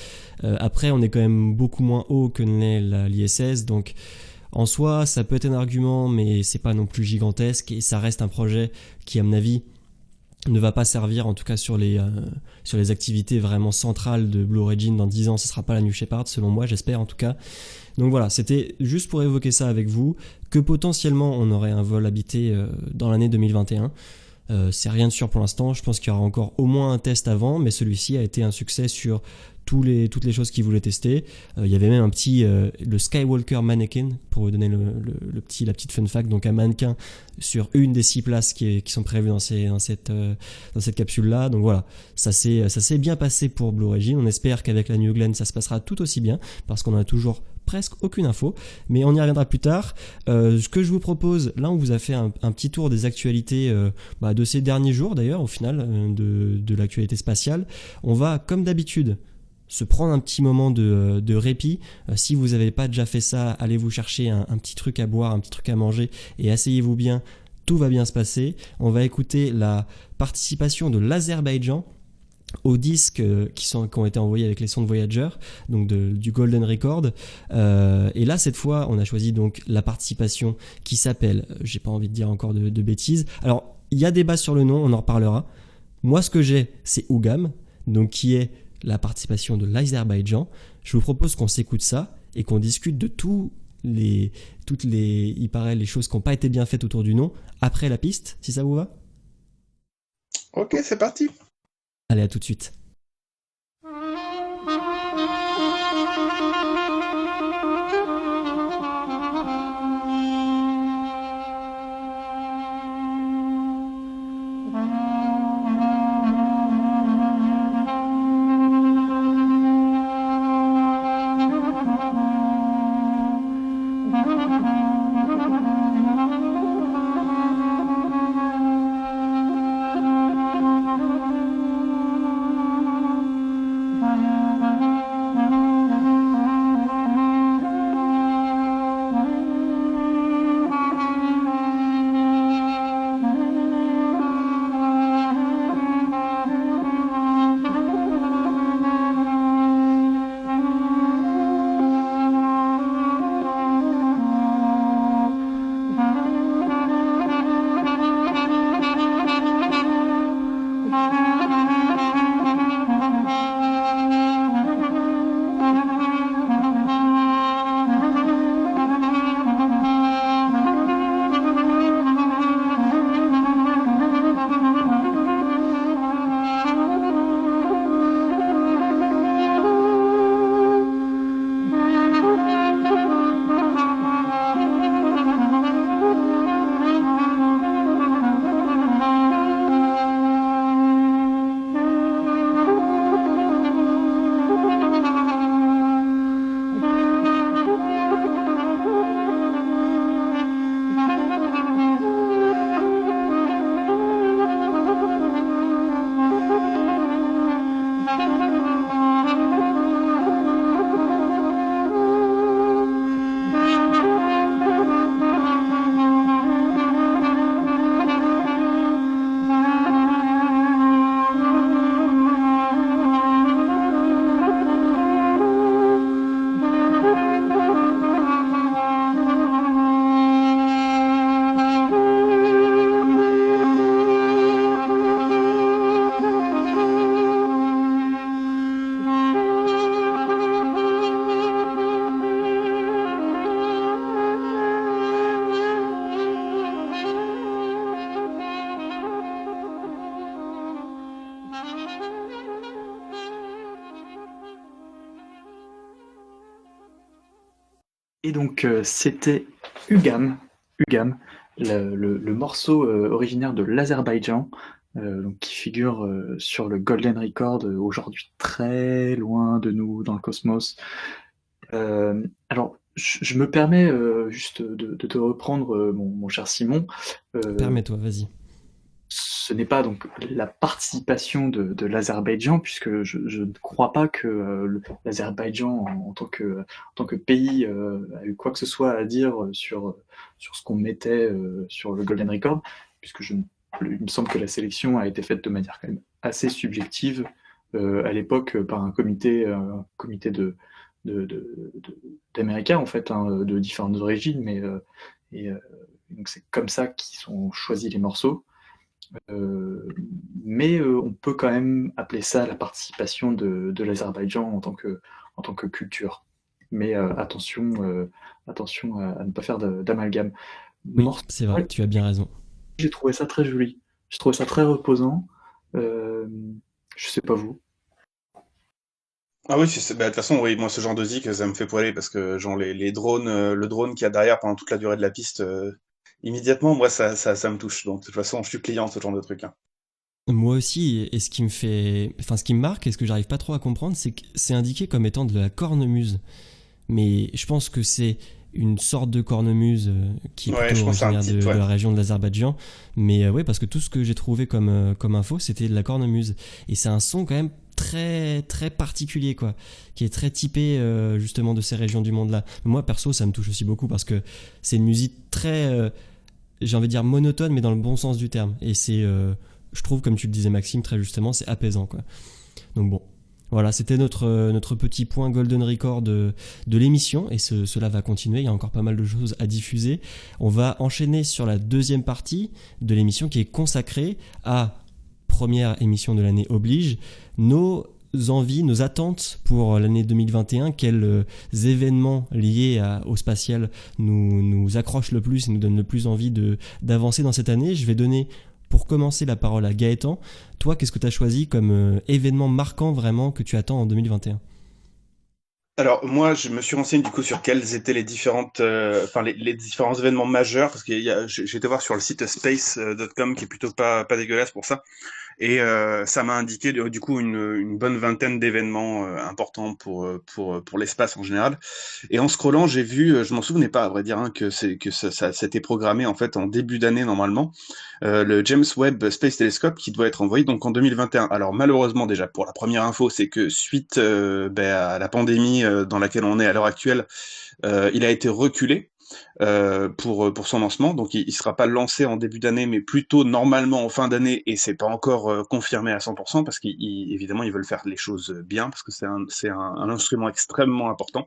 Après, on est quand même beaucoup moins haut que ne l'est l'ISS. Donc en soi, ça peut être un argument, mais c'est pas non plus gigantesque. Et ça reste un projet qui, à mon avis, ne va pas servir, en tout cas sur les activités vraiment centrales de Blue Origin dans 10 ans. Ce sera pas la New Shepard, selon moi, j'espère en tout cas. Donc voilà, c'était juste pour évoquer ça avec vous, que potentiellement on aurait un vol habité dans l'année 2021. C'est rien de sûr pour l'instant, je pense qu'il y aura encore au moins un test avant, mais celui-ci a été un succès sur toutes les choses qu'ils voulaient tester. Il y avait même un petit, le Skywalker Mannequin, pour vous donner la petite fun fact, donc un mannequin sur une des 6 places qui sont prévues dans cette capsule-là. Donc voilà, ça s'est bien passé pour Blue Origin. On espère qu'avec la New Glenn, ça se passera tout aussi bien, parce qu'on a toujours presque aucune info, mais on y reviendra plus tard. Ce que je vous propose, là on vous a fait un petit tour des actualités de ces derniers jours d'ailleurs, au final, de l'actualité spatiale. On va, comme d'habitude, se prendre un petit moment de répit. Si vous n'avez pas déjà fait ça, allez vous chercher un petit truc à boire, un petit truc à manger et asseyez-vous bien, tout va bien se passer. On va écouter la participation de l'Azerbaïdjan aux disques qui ont été envoyés avec les sondes Voyager, donc du Golden Record. Et là, cette fois, on a choisi donc la participation qui s'appelle, j'ai pas envie de dire encore de bêtises. Alors, il y a débat sur le nom, on en reparlera. Moi, ce que j'ai, c'est Ougam, donc qui est la participation de l'Azerbaïdjan. Je vous propose qu'on s'écoute ça et qu'on discute de il paraît, les choses qui n'ont pas été bien faites autour du nom après la piste, si ça vous va. Ok, c'est parti. Allez, à tout de suite. Et donc, c'était UGAM, UGAM, le morceau originaire de l'Azerbaïdjan, donc qui figure sur le Golden Record, aujourd'hui très loin de nous dans le cosmos. Alors, je me permets juste de te reprendre, mon cher Simon. Euh, Permets-toi, vas-y. Ce n'est pas donc la participation de l'Azerbaïdjan, puisque je ne crois pas que l'Azerbaïdjan, en tant que pays, a eu quoi que ce soit à dire sur ce qu'on mettait sur le Golden Record, puisque il me semble que la sélection a été faite de manière quand même assez subjective à l'époque par un comité d'Américains, en fait, hein, de différentes origines, et, euh, donc c'est comme ça qu'ils ont choisi les morceaux. Euh, mais on peut quand même appeler ça la participation de l'Azerbaïdjan en tant que culture. Mais attention à ne pas faire d'amalgame. Oui, Morceau, c'est vrai, ouais, tu as bien raison. j'ai trouvé ça très joli. J'ai trouvé ça très reposant. Euh, je sais pas vous. Ah oui, bah, de toute façon, oui, moi, ce genre de zik, ça me fait poiler parce que, genre, les drones, le drone qu'il y a derrière pendant toute la durée de la piste, immédiatement, moi, ça me touche. Donc, de toute façon, je suis client de ce genre de truc, hein. Moi aussi, et ce qui me fait, enfin ce qui me marque et ce que j'arrive pas trop à comprendre, c'est que c'est indiqué comme étant de la cornemuse. Mais je pense que c'est une sorte de cornemuse qui est Ouais, plutôt je pense que c'est un originaire type, de ouais. la région de l'Azerbaïdjan. Mais ouais, parce que tout ce que j'ai trouvé comme info, c'était de la cornemuse. Et c'est un son quand même très très particulier, quoi, qui est très typé justement de ces régions du monde-là. Moi, perso, ça me touche aussi beaucoup parce que c'est une musique très, j'ai envie de dire monotone, mais dans le bon sens du terme. Et c'est, je trouve, comme tu le disais Maxime, très justement, c'est apaisant, quoi. Donc bon, voilà, c'était notre petit point Golden Record de l'émission et cela va continuer, il y a encore pas mal de choses à diffuser. On va enchaîner sur la deuxième partie de l'émission qui est consacrée à, première émission de l'année oblige, nos envies, nos attentes pour l'année 2021, quels événements liés au spatial nous accrochent le plus et nous donnent le plus envie d'avancer dans cette année. Je vais donner pour commencer la parole à Gaëtan. Toi, qu'est-ce que tu as choisi comme événement marquant vraiment que tu attends en 2021? Alors moi, je me suis renseigné du coup sur quelles étaient les différentes, enfin les différents événements majeurs parce j'ai été voir sur le site space.com qui est plutôt pas dégueulasse pour ça. Et ça m'a indiqué du coup une bonne vingtaine d'événements importants pour l'espace en général. Et en scrollant, j'ai vu, je m'en souvenais pas à vrai dire, hein, que ça s'était programmé en fait en début d'année normalement, le James Webb Space Telescope qui doit être envoyé donc en 2021. Alors malheureusement déjà pour la première info, c'est que suite à la pandémie dans laquelle on est à l'heure actuelle, il a été reculé pour son lancement. Donc il sera pas lancé en début d'année, mais plutôt normalement en fin d'année, et c'est pas encore confirmé à 100% parce qu'évidemment ils veulent faire les choses bien parce que un instrument extrêmement important.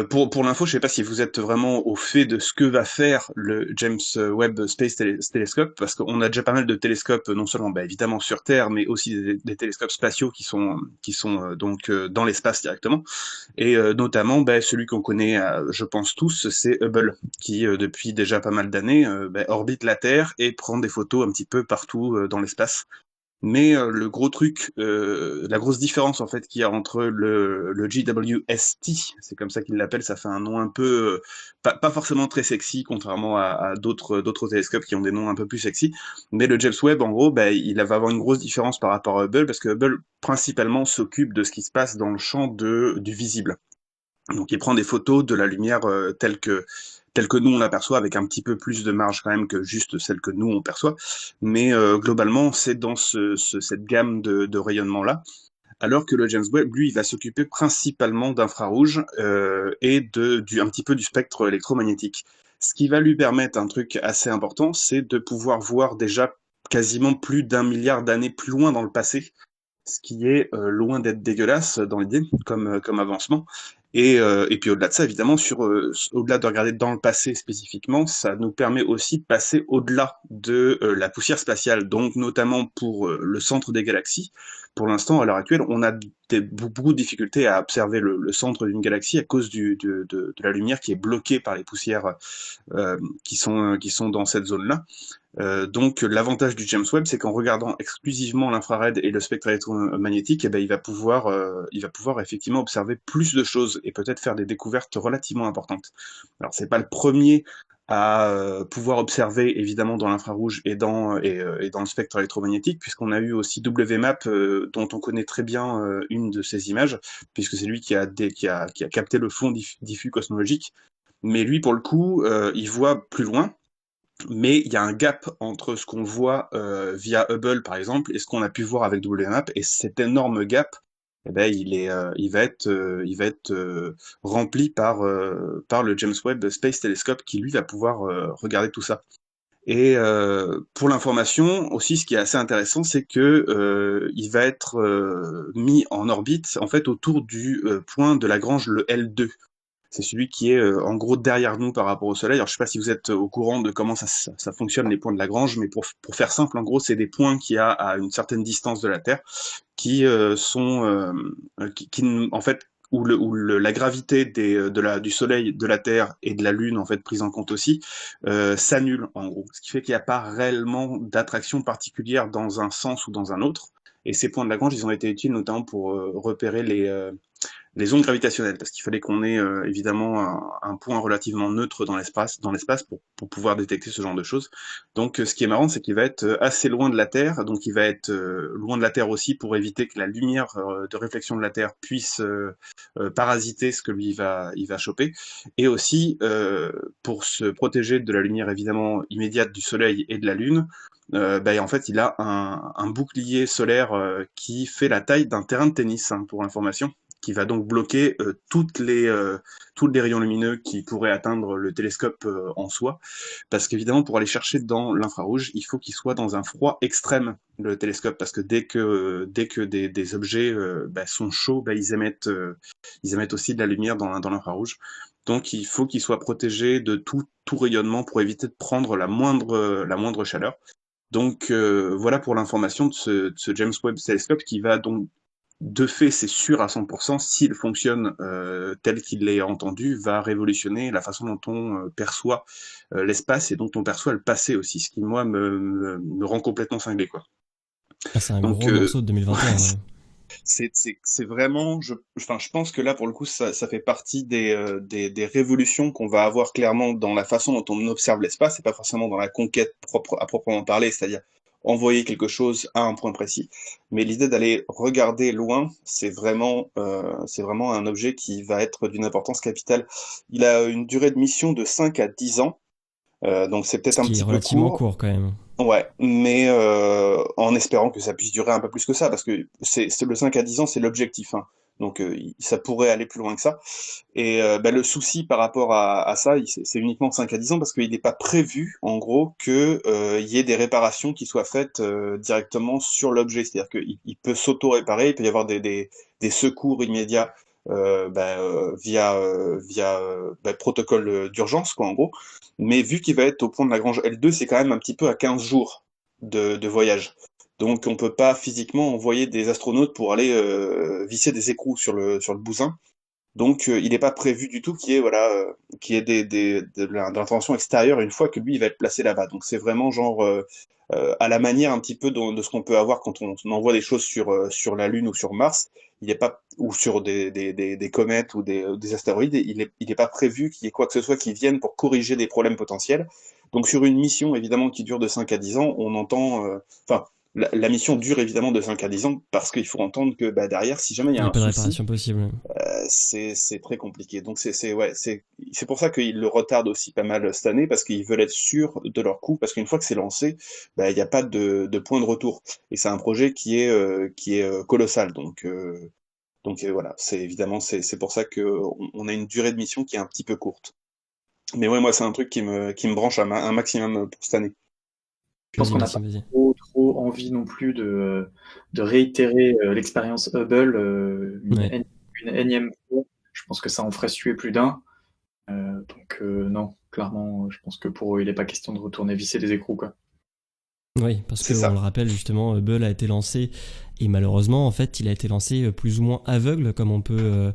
Pour l'info, je sais pas si vous êtes vraiment au fait de ce que va faire le James Webb Space Telescope, parce qu'on a déjà pas mal de télescopes, non seulement bah, évidemment sur Terre, mais aussi des télescopes spatiaux qui sont donc dans l'espace directement. Et notamment, bah, celui qu'on connaît, je pense tous, c'est Hubble, qui depuis déjà pas mal d'années bah, orbite la Terre et prend des photos un petit peu partout dans l'espace. Mais le gros truc, la grosse différence en fait qu'il y a entre le JWST, c'est comme ça qu'ils l'appellent, ça fait un nom un peu pas forcément très sexy, contrairement à d'autres télescopes qui ont des noms un peu plus sexy. Mais le James Webb, en gros, bah, il va avoir une grosse différence par rapport à Hubble parce que Hubble principalement s'occupe de ce qui se passe dans le champ du visible. Donc il prend des photos de la lumière telle que nous on l'aperçoit, avec un petit peu plus de marge quand même que juste celle que nous on perçoit. Mais globalement, c'est dans cette gamme de rayonnement-là. Alors que le James Webb, lui, il va s'occuper principalement d'infrarouge et un petit peu du spectre électromagnétique. Ce qui va lui permettre un truc assez important, c'est de pouvoir voir déjà quasiment plus d'un milliard d'années plus loin dans le passé, ce qui est loin d'être dégueulasse dans l'idée comme avancement. Et puis au-delà de ça, évidemment, au-delà de regarder dans le passé spécifiquement, ça nous permet aussi de passer au-delà de la poussière spatiale, donc notamment pour le centre des galaxies. Pour l'instant, à l'heure actuelle, on a beaucoup de difficultés à observer le centre d'une galaxie à cause de la lumière qui est bloquée par les poussières qui sont dans cette zone-là. Donc l'avantage du James Webb, c'est qu'en regardant exclusivement l'infrared et le spectre électromagnétique, eh ben, il va pouvoir effectivement observer plus de choses et peut-être faire des découvertes relativement importantes. Alors c'est pas le premier à pouvoir observer évidemment dans l'infrarouge et dans le spectre électromagnétique, puisqu'on a eu aussi WMAP, dont on connaît très bien une de ces images, puisque c'est lui qui a capté le fond diffus cosmologique. Mais lui, pour le coup, il voit plus loin, mais il y a un gap entre ce qu'on voit via Hubble, par exemple, et ce qu'on a pu voir avec WMAP, et cet énorme gap, eh ben, il va être rempli par le James Webb Space Telescope, qui lui va pouvoir regarder tout ça. Et pour l'information aussi, ce qui est assez intéressant, c'est que il va être mis en orbite en fait autour du point de Lagrange, le L2. C'est celui qui est en gros derrière nous par rapport au Soleil. Alors je sais pas si vous êtes au courant de comment ça fonctionne les points de Lagrange, mais pour faire simple, en gros, c'est des points qui a à une certaine distance de la Terre qui sont en fait la gravité du Soleil, de la Terre et de la Lune en fait prise en compte aussi s'annule en gros, ce qui fait qu'il n'y a pas réellement d'attraction particulière dans un sens ou dans un autre. Et ces points de Lagrange, ils ont été utiles notamment pour repérer les ondes gravitationnelles, parce qu'il fallait qu'on ait évidemment un point relativement neutre dans l'espace pour pouvoir détecter ce genre de choses. Donc ce qui est marrant, c'est qu'il va être assez loin de la Terre, donc il va être loin de la Terre aussi pour éviter que la lumière de réflexion de la Terre puisse parasiter ce que lui il va choper, et aussi pour se protéger de la lumière évidemment immédiate du Soleil et de la Lune. En fait, il a un bouclier solaire qui fait la taille d'un terrain de tennis, hein, pour information, qui va donc bloquer tous les rayons lumineux qui pourraient atteindre le télescope en soi. Parce qu'évidemment, pour aller chercher dans l'infrarouge, il faut qu'il soit dans un froid extrême, le télescope, parce que dès que des objets sont chauds, ils émettent aussi de la lumière dans l'infrarouge. Donc il faut qu'il soit protégé de tout rayonnement pour éviter de prendre la moindre chaleur. Donc voilà pour l'information de ce James Webb Telescope, qui va donc, de fait, c'est sûr à 100%, s'il fonctionne tel qu'il l'est entendu, va révolutionner la façon dont on perçoit l'espace et dont on perçoit le passé aussi, ce qui, moi, me rend complètement cinglé, quoi. Ah, c'est un Donc, gros morceau de 2021, ouais. c'est vraiment, je pense que là, pour le coup, ça fait partie des révolutions qu'on va avoir clairement dans la façon dont on observe l'espace, et pas forcément dans la conquête à proprement parler, c'est-à-dire envoyer quelque chose à un point précis. Mais l'idée d'aller regarder loin, c'est vraiment un objet qui va être d'une importance capitale. Il a une durée de mission de 5 à 10 ans, donc c'est peut-être Ce un qui est petit peu relativement court. court quand même. Ouais, mais en espérant que ça puisse durer un peu plus que ça, parce que c'est le 5 à 10 ans, c'est l'objectif, hein. Donc ça pourrait aller plus loin que ça. Et le souci par rapport à ça, c'est uniquement 5 à 10 ans, parce qu'il n'est pas prévu, en gros, que il y ait des réparations qui soient faites directement sur l'objet. C'est-à-dire qu'il peut s'auto-réparer, il peut y avoir des secours immédiats via protocole d'urgence, quoi, en gros. Mais vu qu'il va être au point de Lagrange L2, c'est quand même un petit peu à 15 jours de voyage. Donc on peut pas physiquement envoyer des astronautes pour aller visser des écrous sur le bousin. Donc il n'est pas prévu du tout qu'il y ait de l'intervention extérieure une fois que lui il va être placé là-bas. Donc c'est vraiment genre à la manière un petit peu de ce qu'on peut avoir quand on envoie des choses sur la Lune ou sur Mars. Il est pas, ou sur des comètes ou des astéroïdes. Il est pas prévu qu'il y ait quoi que ce soit qui vienne pour corriger des problèmes potentiels. Donc sur une mission évidemment qui dure de 5 à 10 ans, on entend, enfin la mission dure évidemment de 5 à 10 ans, parce qu'il faut entendre que derrière, si jamais il y Il a n'y a un pas de souci, réparation possible. c'est très compliqué. Donc c'est pour ça qu'ils le retardent aussi pas mal cette année, parce qu'ils veulent être sûrs de leur coup, parce qu'une fois que c'est lancé, il n'y a pas de point de retour. Et c'est un projet qui est colossal. Donc voilà, c'est évidemment c'est pour ça que on a une durée de mission qui est un petit peu courte. Mais ouais, moi c'est un truc qui me branche un maximum pour cette année. Je pense Vas-y, qu'on n'a pas Maxime, vas-y. trop envie non plus de réitérer l'expérience Hubble Ouais. une énième fois. Je pense que ça en ferait suer plus d'un. Donc non, clairement, je pense que pour eux, il n'est pas question de retourner visser des écrous, quoi. Oui, parce C'est que on le ça. rappelle justement, Hubble a été lancé et malheureusement en fait il a été lancé plus ou moins aveugle comme on peut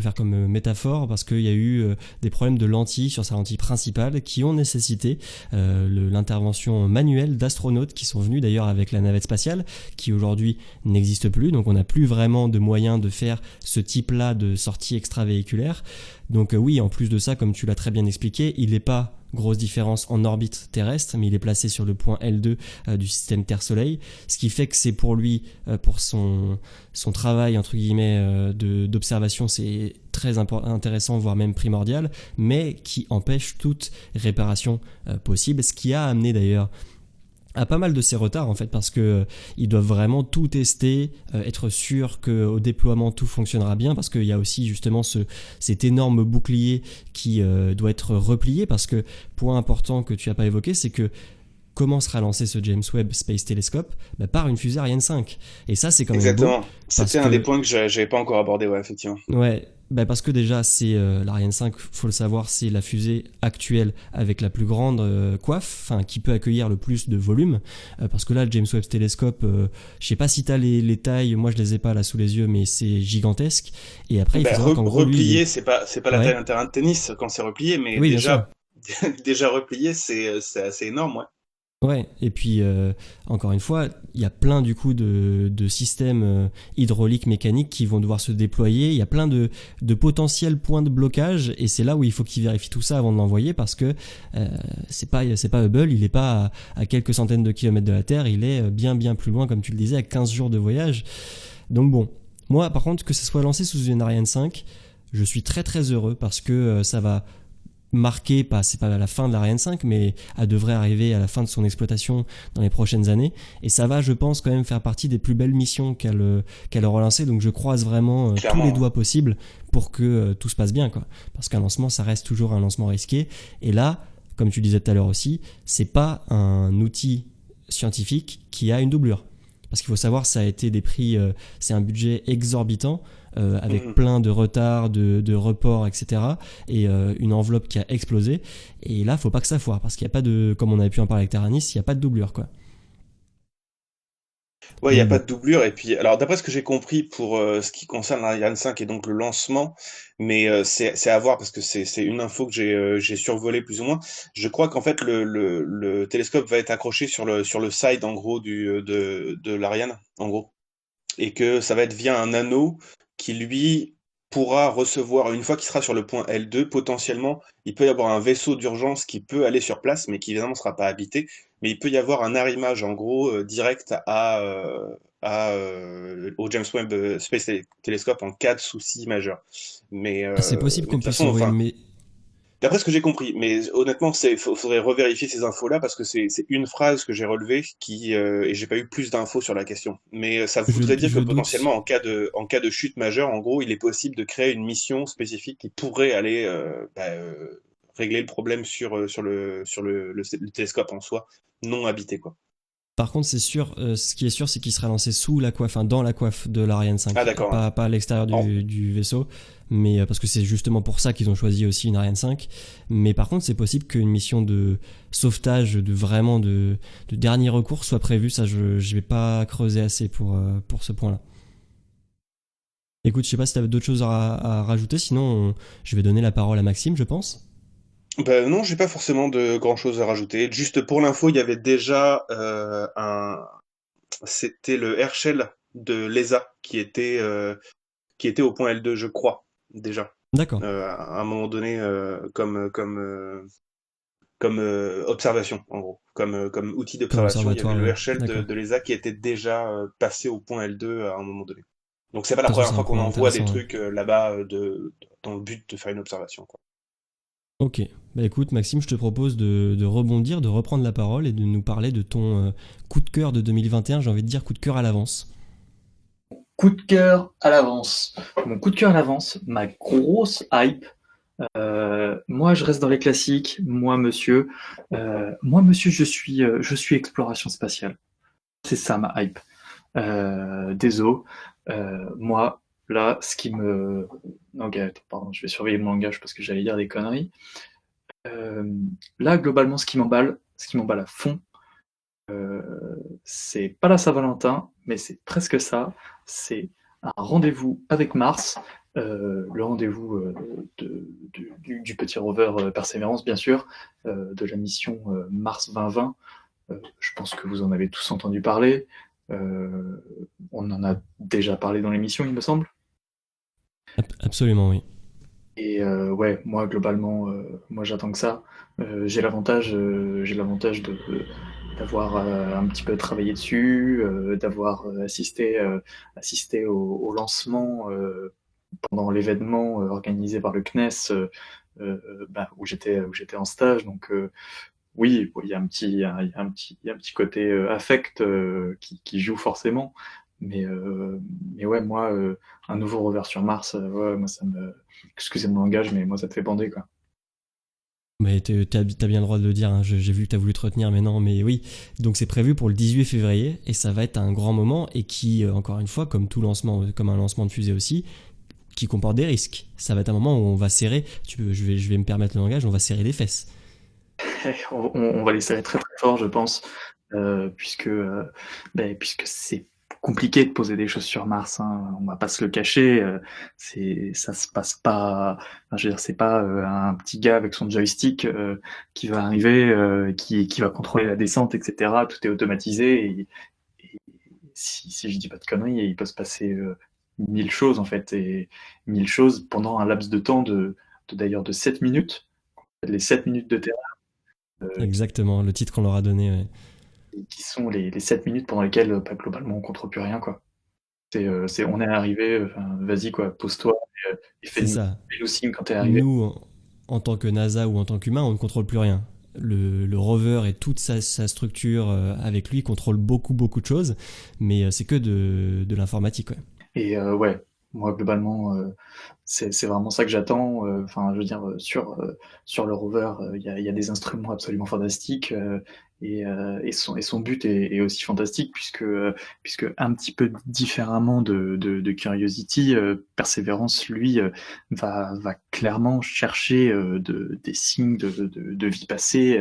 faire comme métaphore parce qu'il y a eu des problèmes de lentilles sur sa lentille principale qui ont nécessité l'intervention manuelle d'astronautes qui sont venus d'ailleurs avec la navette spatiale qui aujourd'hui n'existe plus, donc on n'a plus vraiment de moyens de faire ce type-là de sortie extravéhiculaire. Donc oui, en plus de ça, comme tu l'as très bien expliqué, il n'est pas grosse différence en orbite terrestre, mais il est placé sur le point L2 du système Terre-Soleil, ce qui fait que c'est pour lui, pour son travail entre guillemets d'observation, c'est très intéressant, voire même primordial, mais qui empêche toute réparation possible, ce qui a amené d'ailleurs à pas mal de ces retards en fait parce que ils doivent vraiment tout tester, être sûr qu'au déploiement tout fonctionnera bien parce qu'il y a aussi justement cet énorme bouclier qui doit être replié parce que point important que tu n'as pas évoqué c'est que comment sera lancé ce James Webb Space Telescope par une fusée Ariane 5 et ça c'est quand même beau Exactement. parce C'était un des que points que j'avais pas encore abordé, ouais, effectivement. ouais, parce que déjà, c'est l'Ariane 5, faut le savoir, c'est la fusée actuelle avec la plus grande coiffe, enfin qui peut accueillir le plus de volume. Parce que là, le James Webb Telescope, je sais pas si t'as les tailles, moi je les ai pas là sous les yeux, mais c'est gigantesque. Et après, il faut savoir qu'en gros, lui, il Replié, est. c'est pas la taille Ouais, d'un terrain de tennis quand c'est replié, mais oui, bien sûr. déjà, déjà replié, c'est assez énorme, ouais. Ouais, et puis encore une fois, il y a plein du coup de systèmes hydrauliques, mécaniques qui vont devoir se déployer. Il y a plein de potentiels points de blocage, et c'est là où il faut qu'ils vérifient tout ça avant de l'envoyer parce que c'est pas Hubble, il est pas à quelques centaines de kilomètres de la Terre, il est bien plus loin, comme tu le disais, à 15 jours de voyage. Donc bon, moi par contre que ce soit lancé sous une Ariane 5, je suis très heureux parce que ça va marqué, c'est pas à la fin de l'Ariane 5, mais elle devrait arriver à la fin de son exploitation dans les prochaines années. Et ça va, je pense, quand même faire partie des plus belles missions qu'elle aura lancées. Donc je croise vraiment tous les Clairement, hein. doigts possibles pour que tout se passe bien, quoi. Parce qu'un lancement, ça reste toujours un lancement risqué. Et là, comme tu disais tout à l'heure aussi, c'est pas un outil scientifique qui a une doublure. Parce qu'il faut savoir, ça a été des prix, c'est un budget exorbitant, avec Mhm. plein de retards, de reports, etc. Et une enveloppe qui a explosé. Et là, faut pas que ça foire, parce qu'il n'y a pas de, comme on avait pu en parler avec Taranis, il n'y a pas de doublure, quoi. Ouais, il n'y a Donc pas bon, de doublure. Et puis, alors, d'après ce que j'ai compris pour ce qui concerne l'Ariane 5 et donc le lancement, mais c'est à voir parce que c'est une info que j'ai survolée plus ou moins. Je crois qu'en fait, le télescope va être accroché sur le side, en gros, de l'Ariane, en gros. Et que ça va être via un anneau qui, lui, pourra recevoir, une fois qu'il sera sur le point L2, potentiellement, il peut y avoir un vaisseau d'urgence qui peut aller sur place, mais qui évidemment ne sera pas habité, mais il peut y avoir un arrimage, en gros, direct au James Webb Space Telescope en cas de souci majeur. c'est possible Mais de qu'on toute puisse façon, envoyer enfin, une. d'après ce que j'ai compris, mais honnêtement, faudrait revérifier ces infos-là parce que c'est une phrase que j'ai relevée et j'ai pas eu plus d'infos sur la question. Mais ça voudrait dire que Je doute. potentiellement, en cas de chute majeure, en gros, il est possible de créer une mission spécifique qui pourrait aller régler le problème sur le télescope en soi, non habité, quoi. Par contre, c'est sûr, ce qui est sûr, c'est qu'il sera lancé sous la coiffe, enfin dans la coiffe de l'Ariane Ah 5, d'accord. pas à l'extérieur En- du vaisseau, mais parce que c'est justement pour ça qu'ils ont choisi aussi une Ariane 5. Mais par contre, c'est possible qu'une mission de sauvetage, de dernier recours soit prévue. Ça, je vais pas creuser assez pour ce point-là. Écoute, je sais pas si tu avais d'autres choses à rajouter, sinon je vais donner la parole à Maxime, je pense. Ben non, j'ai pas forcément de grand-chose à rajouter. Juste pour l'info, il y avait déjà c'était le Herschel de l'ESA qui était au point L2, je crois, déjà. D'accord. À un moment donné, comme observation, en gros, comme outil Comme d'observation, il y avait observatoire, le ouais. Herschel D'accord. de l'ESA qui était déjà passé au point L2 à un moment donné. Donc c'est pas la De toute façon, première c'est un fois qu'on point envoie des intéressant, ouais. trucs là-bas dans le but de faire une observation, quoi. Ok, bah écoute Maxime, je te propose de rebondir, de reprendre la parole et de nous parler de ton coup de cœur de 2021, j'ai envie de dire coup de cœur à l'avance. Coup de cœur à l'avance. Mon coup de cœur à l'avance, ma grosse hype. Moi, je reste dans les classiques. Moi, monsieur, je suis exploration spatiale. C'est ça ma hype. Désolé. Moi, là, ce qui me... Ok, attends, pardon, je vais surveiller mon langage parce que j'allais dire des conneries. Euh, Là, globalement, ce qui m'emballe à fond, C'est pas la Saint-Valentin, mais c'est presque ça. C'est un rendez-vous avec Mars, le rendez-vous du petit rover Persévérance, bien sûr, de la mission Mars 2020. Je pense que vous en avez tous entendu parler. On en a déjà parlé dans l'émission, il me semble. Absolument, oui. Et ouais, moi globalement, moi j'attends que ça. J'ai l'avantage d'avoir un petit peu travaillé dessus, d'avoir assisté au lancement pendant l'événement organisé par le CNES, où j'étais en stage. Donc oui, bon, il y a il y a un petit côté affect qui joue forcément. Mais, euh, mais ouais, moi, un nouveau rover sur Mars, ouais, moi ça me, excusez mon langage, mais moi ça me fait bander, quoi. Mais t'as bien le droit de le dire, hein. J'ai vu que t'as voulu te retenir, mais non, mais oui. Donc c'est prévu pour le 18 février et ça va être un grand moment et qui, encore une fois, comme tout lancement, comme un lancement de fusée aussi, qui comporte des risques. Ça va être un moment où on va serrer, je vais me permettre le langage, on va serrer les fesses. On va les serrer très très fort, je pense, puisque, puisque c'est compliqué de poser des choses sur Mars, hein, on va pas se le cacher. Ça se passe pas. Enfin, je veux dire, c'est pas un petit gars avec son joystick qui va arriver, qui va contrôler la descente, etc. Tout est automatisé. Et si je dis pas de conneries, il peut se passer 1000 choses en fait, et 1000 choses pendant un laps de temps d'ailleurs de 7 minutes. Les 7 minutes de terrain Exactement, le titre qu'on leur a donné. Ouais. qui sont les 7 minutes pendant lesquelles, globalement, on contrôle plus rien, quoi. On est arrivé, vas-y, quoi, pose-toi et C'est ça. fais-nous signe quand t'es arrivé. Nous, en tant que NASA ou en tant qu'humain, on ne contrôle plus rien. Le rover et toute sa structure avec lui contrôle beaucoup de choses, mais c'est que de l'informatique. Ouais. Et ouais, moi, globalement, c'est vraiment ça que j'attends. Enfin, je veux dire, sur le rover, il y a des instruments absolument fantastiques, et son but est aussi fantastique, puisque un petit peu différemment de Curiosity, Perseverance, lui, va clairement chercher des signes de vie passée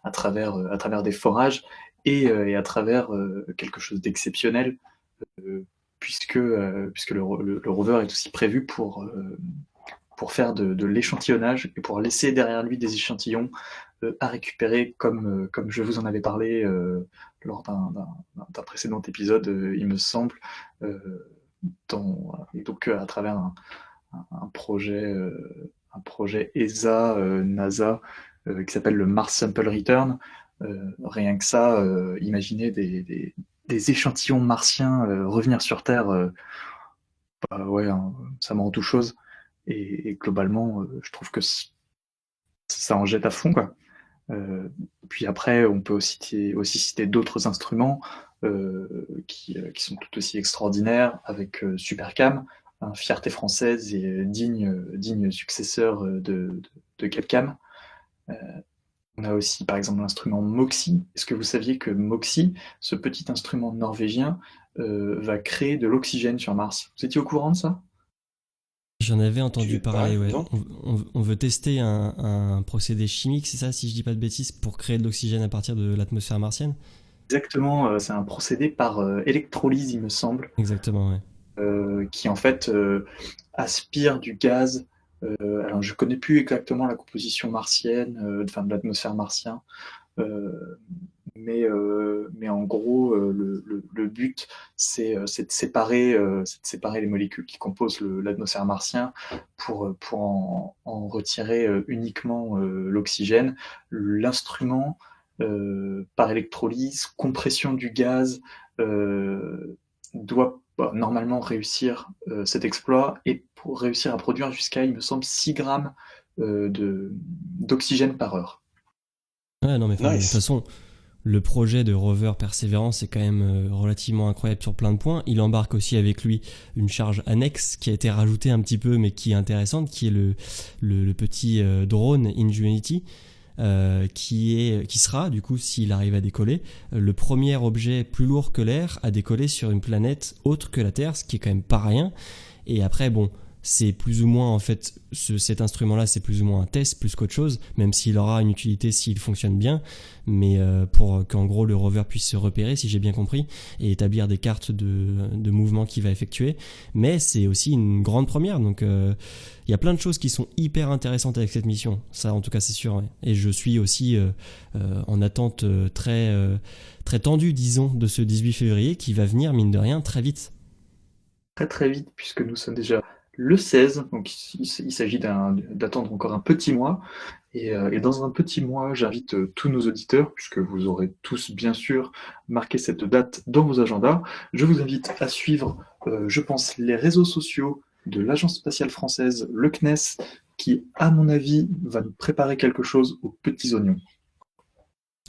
à travers des forages et à travers quelque chose d'exceptionnel. Puisque le rover est aussi prévu pour faire de l'échantillonnage et pour laisser derrière lui des échantillons à récupérer, comme je vous en avais parlé lors d'un précédent épisode, il me semble, et donc à travers un projet ESA, NASA, qui s'appelle le Mars Sample Return. Rien que ça, imaginez des échantillons martiens revenir sur Terre, ouais, hein, ça me rend tout chose. Et globalement, je trouve que ça en jette à fond, quoi. Puis après, on peut aussi citer d'autres instruments qui sont tout aussi extraordinaires, avec Supercam, hein, fierté française et digne successeur de Capcam. On a aussi, par exemple, l'instrument MOXIE. Est-ce que vous saviez que MOXIE, ce petit instrument norvégien, va créer de l'oxygène sur Mars? Vous étiez au courant de ça? J'en avais entendu parler, ouais. Non. On veut tester un procédé chimique, c'est ça, si je dis pas de bêtises, pour créer de l'oxygène à partir de l'atmosphère martienne? Exactement, c'est un procédé par électrolyse, il me semble, Exactement, ouais. qui en fait aspire du gaz. Alors je connais plus exactement la composition martienne, de l'atmosphère martienne, mais en gros, le but, c'est de séparer les molécules qui composent l'atmosphère martienne pour en retirer uniquement l'oxygène. L'instrument, par électrolyse, compression du gaz, doit normalement réussir cet exploit, et pour réussir à produire jusqu'à, il me semble, 6 grammes d'oxygène par heure. Ouais, non, mais de toute Nice. façon, le projet de rover Perseverance est quand même relativement incroyable sur plein de points. Il embarque aussi avec lui une charge annexe qui a été rajoutée un petit peu, mais qui est intéressante, qui est le petit drone Ingenuity, qui sera, du coup, s'il arrive à décoller, le premier objet plus lourd que l'air à décoller sur une planète autre que la Terre, ce qui est quand même pas rien. Et après, bon, c'est plus ou moins en fait cet instrument-là, c'est plus ou moins un test plus qu'autre chose, même s'il aura une utilité s'il fonctionne bien, mais pour qu'en gros le rover puisse se repérer, si j'ai bien compris, et établir des cartes de mouvement qu'il va effectuer. Mais c'est aussi une grande première, donc il y a plein de choses qui sont hyper intéressantes avec cette mission, ça en tout cas c'est sûr, ouais. Et je suis aussi en attente très tendue, disons, de ce 18 février qui va venir mine de rien très vite. Très très vite, puisque nous sommes déjà le 16, donc il s'agit d'attendre encore un petit mois. Et dans un petit mois, j'invite tous nos auditeurs, puisque vous aurez tous bien sûr marqué cette date dans vos agendas. Je vous invite à suivre, je pense, les réseaux sociaux de l'Agence spatiale française, le CNES, qui, à mon avis, va nous préparer quelque chose aux petits oignons.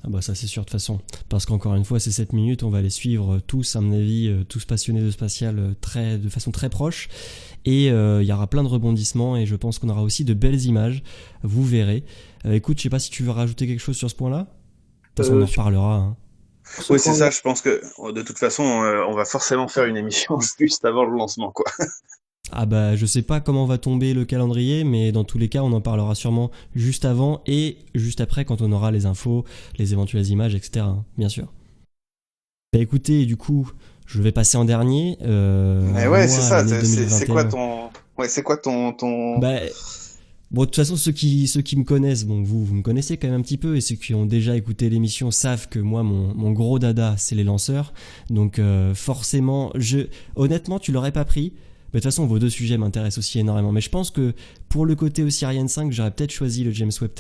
Ah bah ça c'est sûr de toute façon, parce qu'encore une fois ces 7 minutes on va les suivre tous à mon avis, tous passionnés de spatial de façon très proche, et il y aura plein de rebondissements et je pense qu'on aura aussi de belles images, vous verrez. Écoute, je sais pas si tu veux rajouter quelque chose sur ce point là, de toute façon on en reparlera hein. Oui, c'est ça, je pense que de toute façon on va forcément faire une émission juste avant le lancement, quoi. Ah bah je sais pas comment va tomber le calendrier, mais dans tous les cas on en parlera sûrement juste avant et juste après quand on aura les infos, les éventuelles images, etc. Bien sûr. Bah écoutez, du coup je vais passer en dernier. Mais ouais, c'est ça, c'est quoi ton... Ouais, c'est quoi ton... Bah, bon, de toute façon, ceux qui me connaissent, bon, vous me connaissez quand même un petit peu, et ceux qui ont déjà écouté l'émission savent que moi, mon gros dada, c'est les lanceurs. Donc, forcément, honnêtement, tu l'aurais pas pris. Mais de toute façon, vos deux sujets m'intéressent aussi énormément. Mais je pense que pour le côté aussi Ariane 5, j'aurais peut-être choisi le James Webb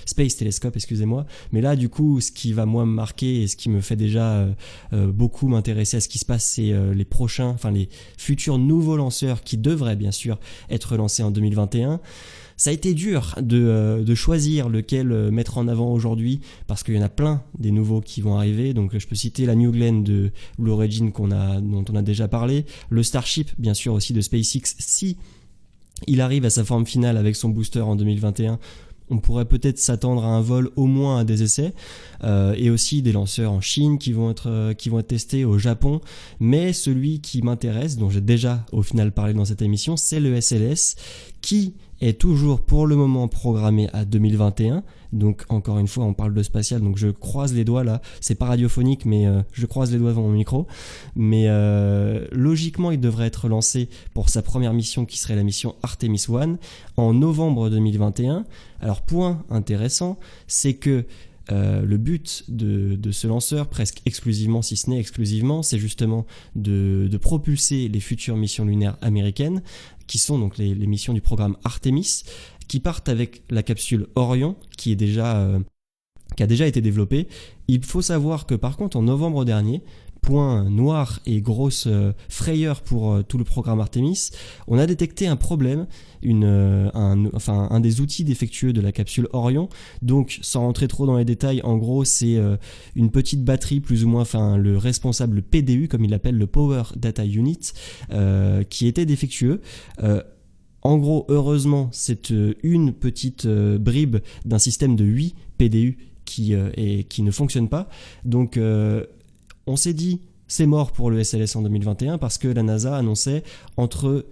Space Telescope, excusez-moi. Mais là, du coup, ce qui va moi me marquer et ce qui me fait déjà beaucoup m'intéresser à ce qui se passe, c'est les futurs nouveaux lanceurs qui devraient bien sûr être lancés en 2021. Ça a été dur de choisir lequel mettre en avant aujourd'hui parce qu'il y en a plein des nouveaux qui vont arriver. Donc je peux citer la New Glenn de Blue Origin dont on a déjà parlé, le Starship bien sûr aussi de SpaceX si il arrive à sa forme finale avec son booster en 2021. On pourrait peut-être s'attendre à un vol au moins à des essais et aussi des lanceurs en Chine qui vont être testés au Japon. Mais celui qui m'intéresse, dont j'ai déjà au final parlé dans cette émission, c'est le SLS qui est toujours pour le moment programmé à 2021. Donc encore une fois on parle de spatial, donc je croise les doigts là, c'est pas radiophonique mais je croise les doigts devant mon micro. Mais logiquement il devrait être lancé pour sa première mission qui serait la mission Artemis 1 en novembre 2021. Alors point intéressant, c'est que le but de ce lanceur, presque exclusivement, si ce n'est exclusivement, c'est justement de propulser les futures missions lunaires américaines, qui sont donc les missions du programme Artemis, qui partent avec la capsule Orion, qui a déjà été développée. Il faut savoir que par contre, en novembre dernier, point noir et grosse frayeur pour tout le programme Artemis, on a détecté un problème, un des outils défectueux de la capsule Orion. Donc sans rentrer trop dans les détails, en gros c'est une petite batterie plus ou moins, le responsable, le PDU comme il l'appelle, le Power Data Unit, qui était défectueux. En gros, heureusement, c'est une petite bribe d'un système de 8 PDU qui ne fonctionne pas. Donc on s'est dit, c'est mort pour le SLS en 2021 parce que la NASA annonçait entre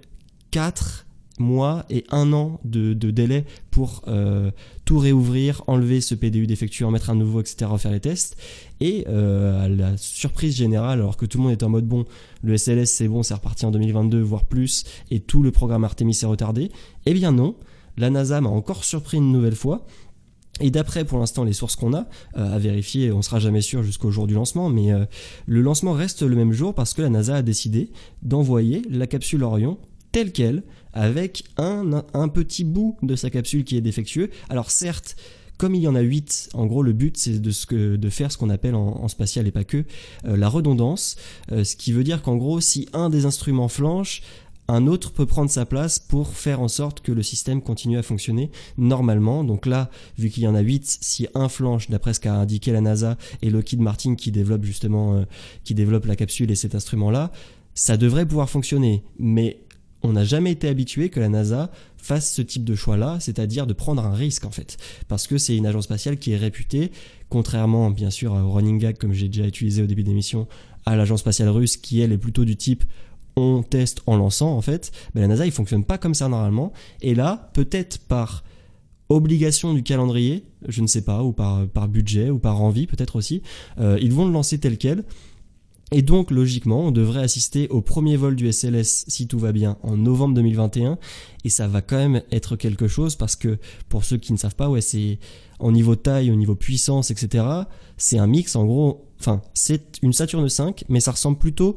4 mois et 1 an de délai pour tout réouvrir, enlever ce PDU défectueux, en mettre un nouveau, etc., faire les tests. Et à la surprise générale, alors que tout le monde est en mode bon, le SLS c'est bon, c'est reparti en 2022, voire plus, et tout le programme Artemis est retardé, eh bien non, la NASA m'a encore surpris une nouvelle fois. Et d'après pour l'instant les sources qu'on a, à vérifier, on ne sera jamais sûr jusqu'au jour du lancement, mais le lancement reste le même jour parce que la NASA a décidé d'envoyer la capsule Orion telle qu'elle, avec un petit bout de sa capsule qui est défectueux. Alors certes, comme il y en a 8, en gros le but c'est de faire ce qu'on appelle en spatial et pas que, la redondance, ce qui veut dire qu'en gros si un des instruments flanche, un autre peut prendre sa place pour faire en sorte que le système continue à fonctionner normalement. Donc là, vu qu'il y en a 8, si un flanche, d'après ce qu'a indiqué la NASA et Lockheed Martin qui développe la capsule et cet instrument-là, ça devrait pouvoir fonctionner. Mais on n'a jamais été habitué que la NASA fasse ce type de choix-là, c'est-à-dire de prendre un risque en fait. Parce que c'est une agence spatiale qui est réputée, contrairement bien sûr au running gag comme j'ai déjà utilisé au début d'émission, à l'agence spatiale russe qui elle est plutôt du type on teste en lançant en fait, la NASA il fonctionne pas comme ça normalement, et là peut-être par obligation du calendrier, je ne sais pas, ou par budget ou par envie peut-être aussi, ils vont le lancer tel quel. Et donc, logiquement, on devrait assister au premier vol du SLS, si tout va bien, en novembre 2021. Et ça va quand même être quelque chose parce que, pour ceux qui ne savent pas, ouais, c'est au niveau taille, au niveau puissance, etc. C'est un mix, en gros, enfin, c'est une Saturn V, mais ça ressemble plutôt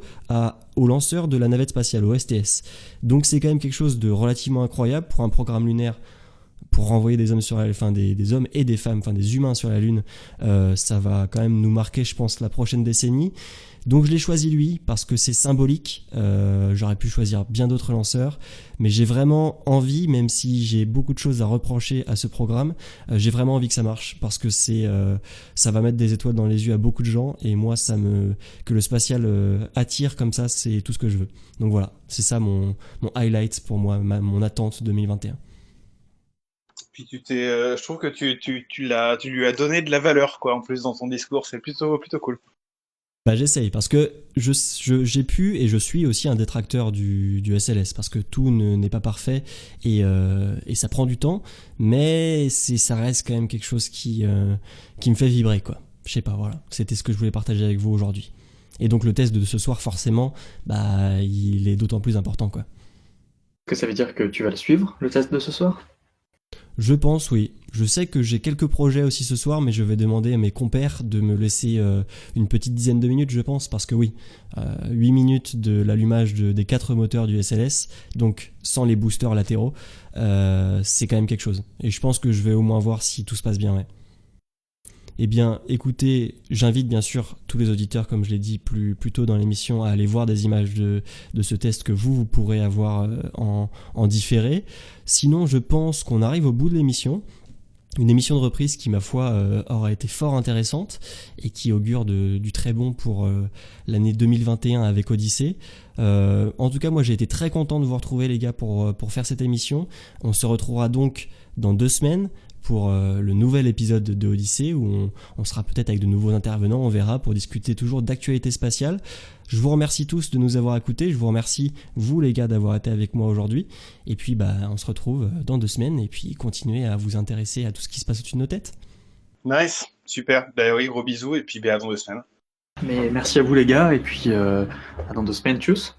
au lanceur de la navette spatiale, au STS. Donc, c'est quand même quelque chose de relativement incroyable pour un programme lunaire. Pour renvoyer des hommes sur la, enfin des hommes et des femmes, enfin des humains sur la Lune, ça va quand même nous marquer, je pense, la prochaine décennie. Donc je l'ai choisi lui parce que c'est symbolique. J'aurais pu choisir bien d'autres lanceurs, mais j'ai vraiment envie, même si j'ai beaucoup de choses à reprocher à ce programme, j'ai vraiment envie que ça marche parce que ça va mettre des étoiles dans les yeux à beaucoup de gens et moi que le spatial attire comme ça, c'est tout ce que je veux. Donc voilà, c'est ça mon highlight pour moi, mon attente 2021. Puis je trouve que tu lui as donné de la valeur, quoi, en plus dans ton discours. C'est plutôt cool. J'essaye parce que j'ai pu et je suis aussi un détracteur du SLS parce que tout n'est pas parfait et ça prend du temps, mais ça reste quand même quelque chose qui me fait vibrer, quoi. Je sais pas, voilà. C'était ce que je voulais partager avec vous aujourd'hui. Et donc le test de ce soir, forcément, il est d'autant plus important, quoi. Que ça veut dire que tu vas le suivre, le test de ce soir? Je pense, oui. Je sais que j'ai quelques projets aussi ce soir, mais je vais demander à mes compères de me laisser une petite dizaine de minutes, je pense, parce que oui, 8 minutes de l'allumage des 4 moteurs du SLS, donc sans les boosters latéraux, c'est quand même quelque chose. Et je pense que je vais au moins voir si tout se passe bien, ouais. Eh bien, écoutez, j'invite bien sûr tous les auditeurs, comme je l'ai dit plus tôt dans l'émission, à aller voir des images de ce test que vous pourrez avoir en différé. Sinon, je pense qu'on arrive au bout de l'émission. Une émission de reprise qui, ma foi, aura été fort intéressante et qui augure du très bon pour l'année 2021 avec Odyssée. En tout cas, moi, j'ai été très content de vous retrouver, les gars, pour faire cette émission. On se retrouvera donc dans 2 semaines pour le nouvel épisode de Odyssée où on sera peut-être avec de nouveaux intervenants, on verra, pour discuter toujours d'actualité spatiale. Je vous remercie tous de nous avoir écoutés, je vous remercie, vous les gars, d'avoir été avec moi aujourd'hui. Et puis on se retrouve dans 2 semaines et puis continuez à vous intéresser à tout ce qui se passe au-dessus de nos têtes. Nice, super. Oui, gros bisous et puis à dans 2 semaines. Mais merci à vous les gars, et puis à dans 2 semaines, tchuss.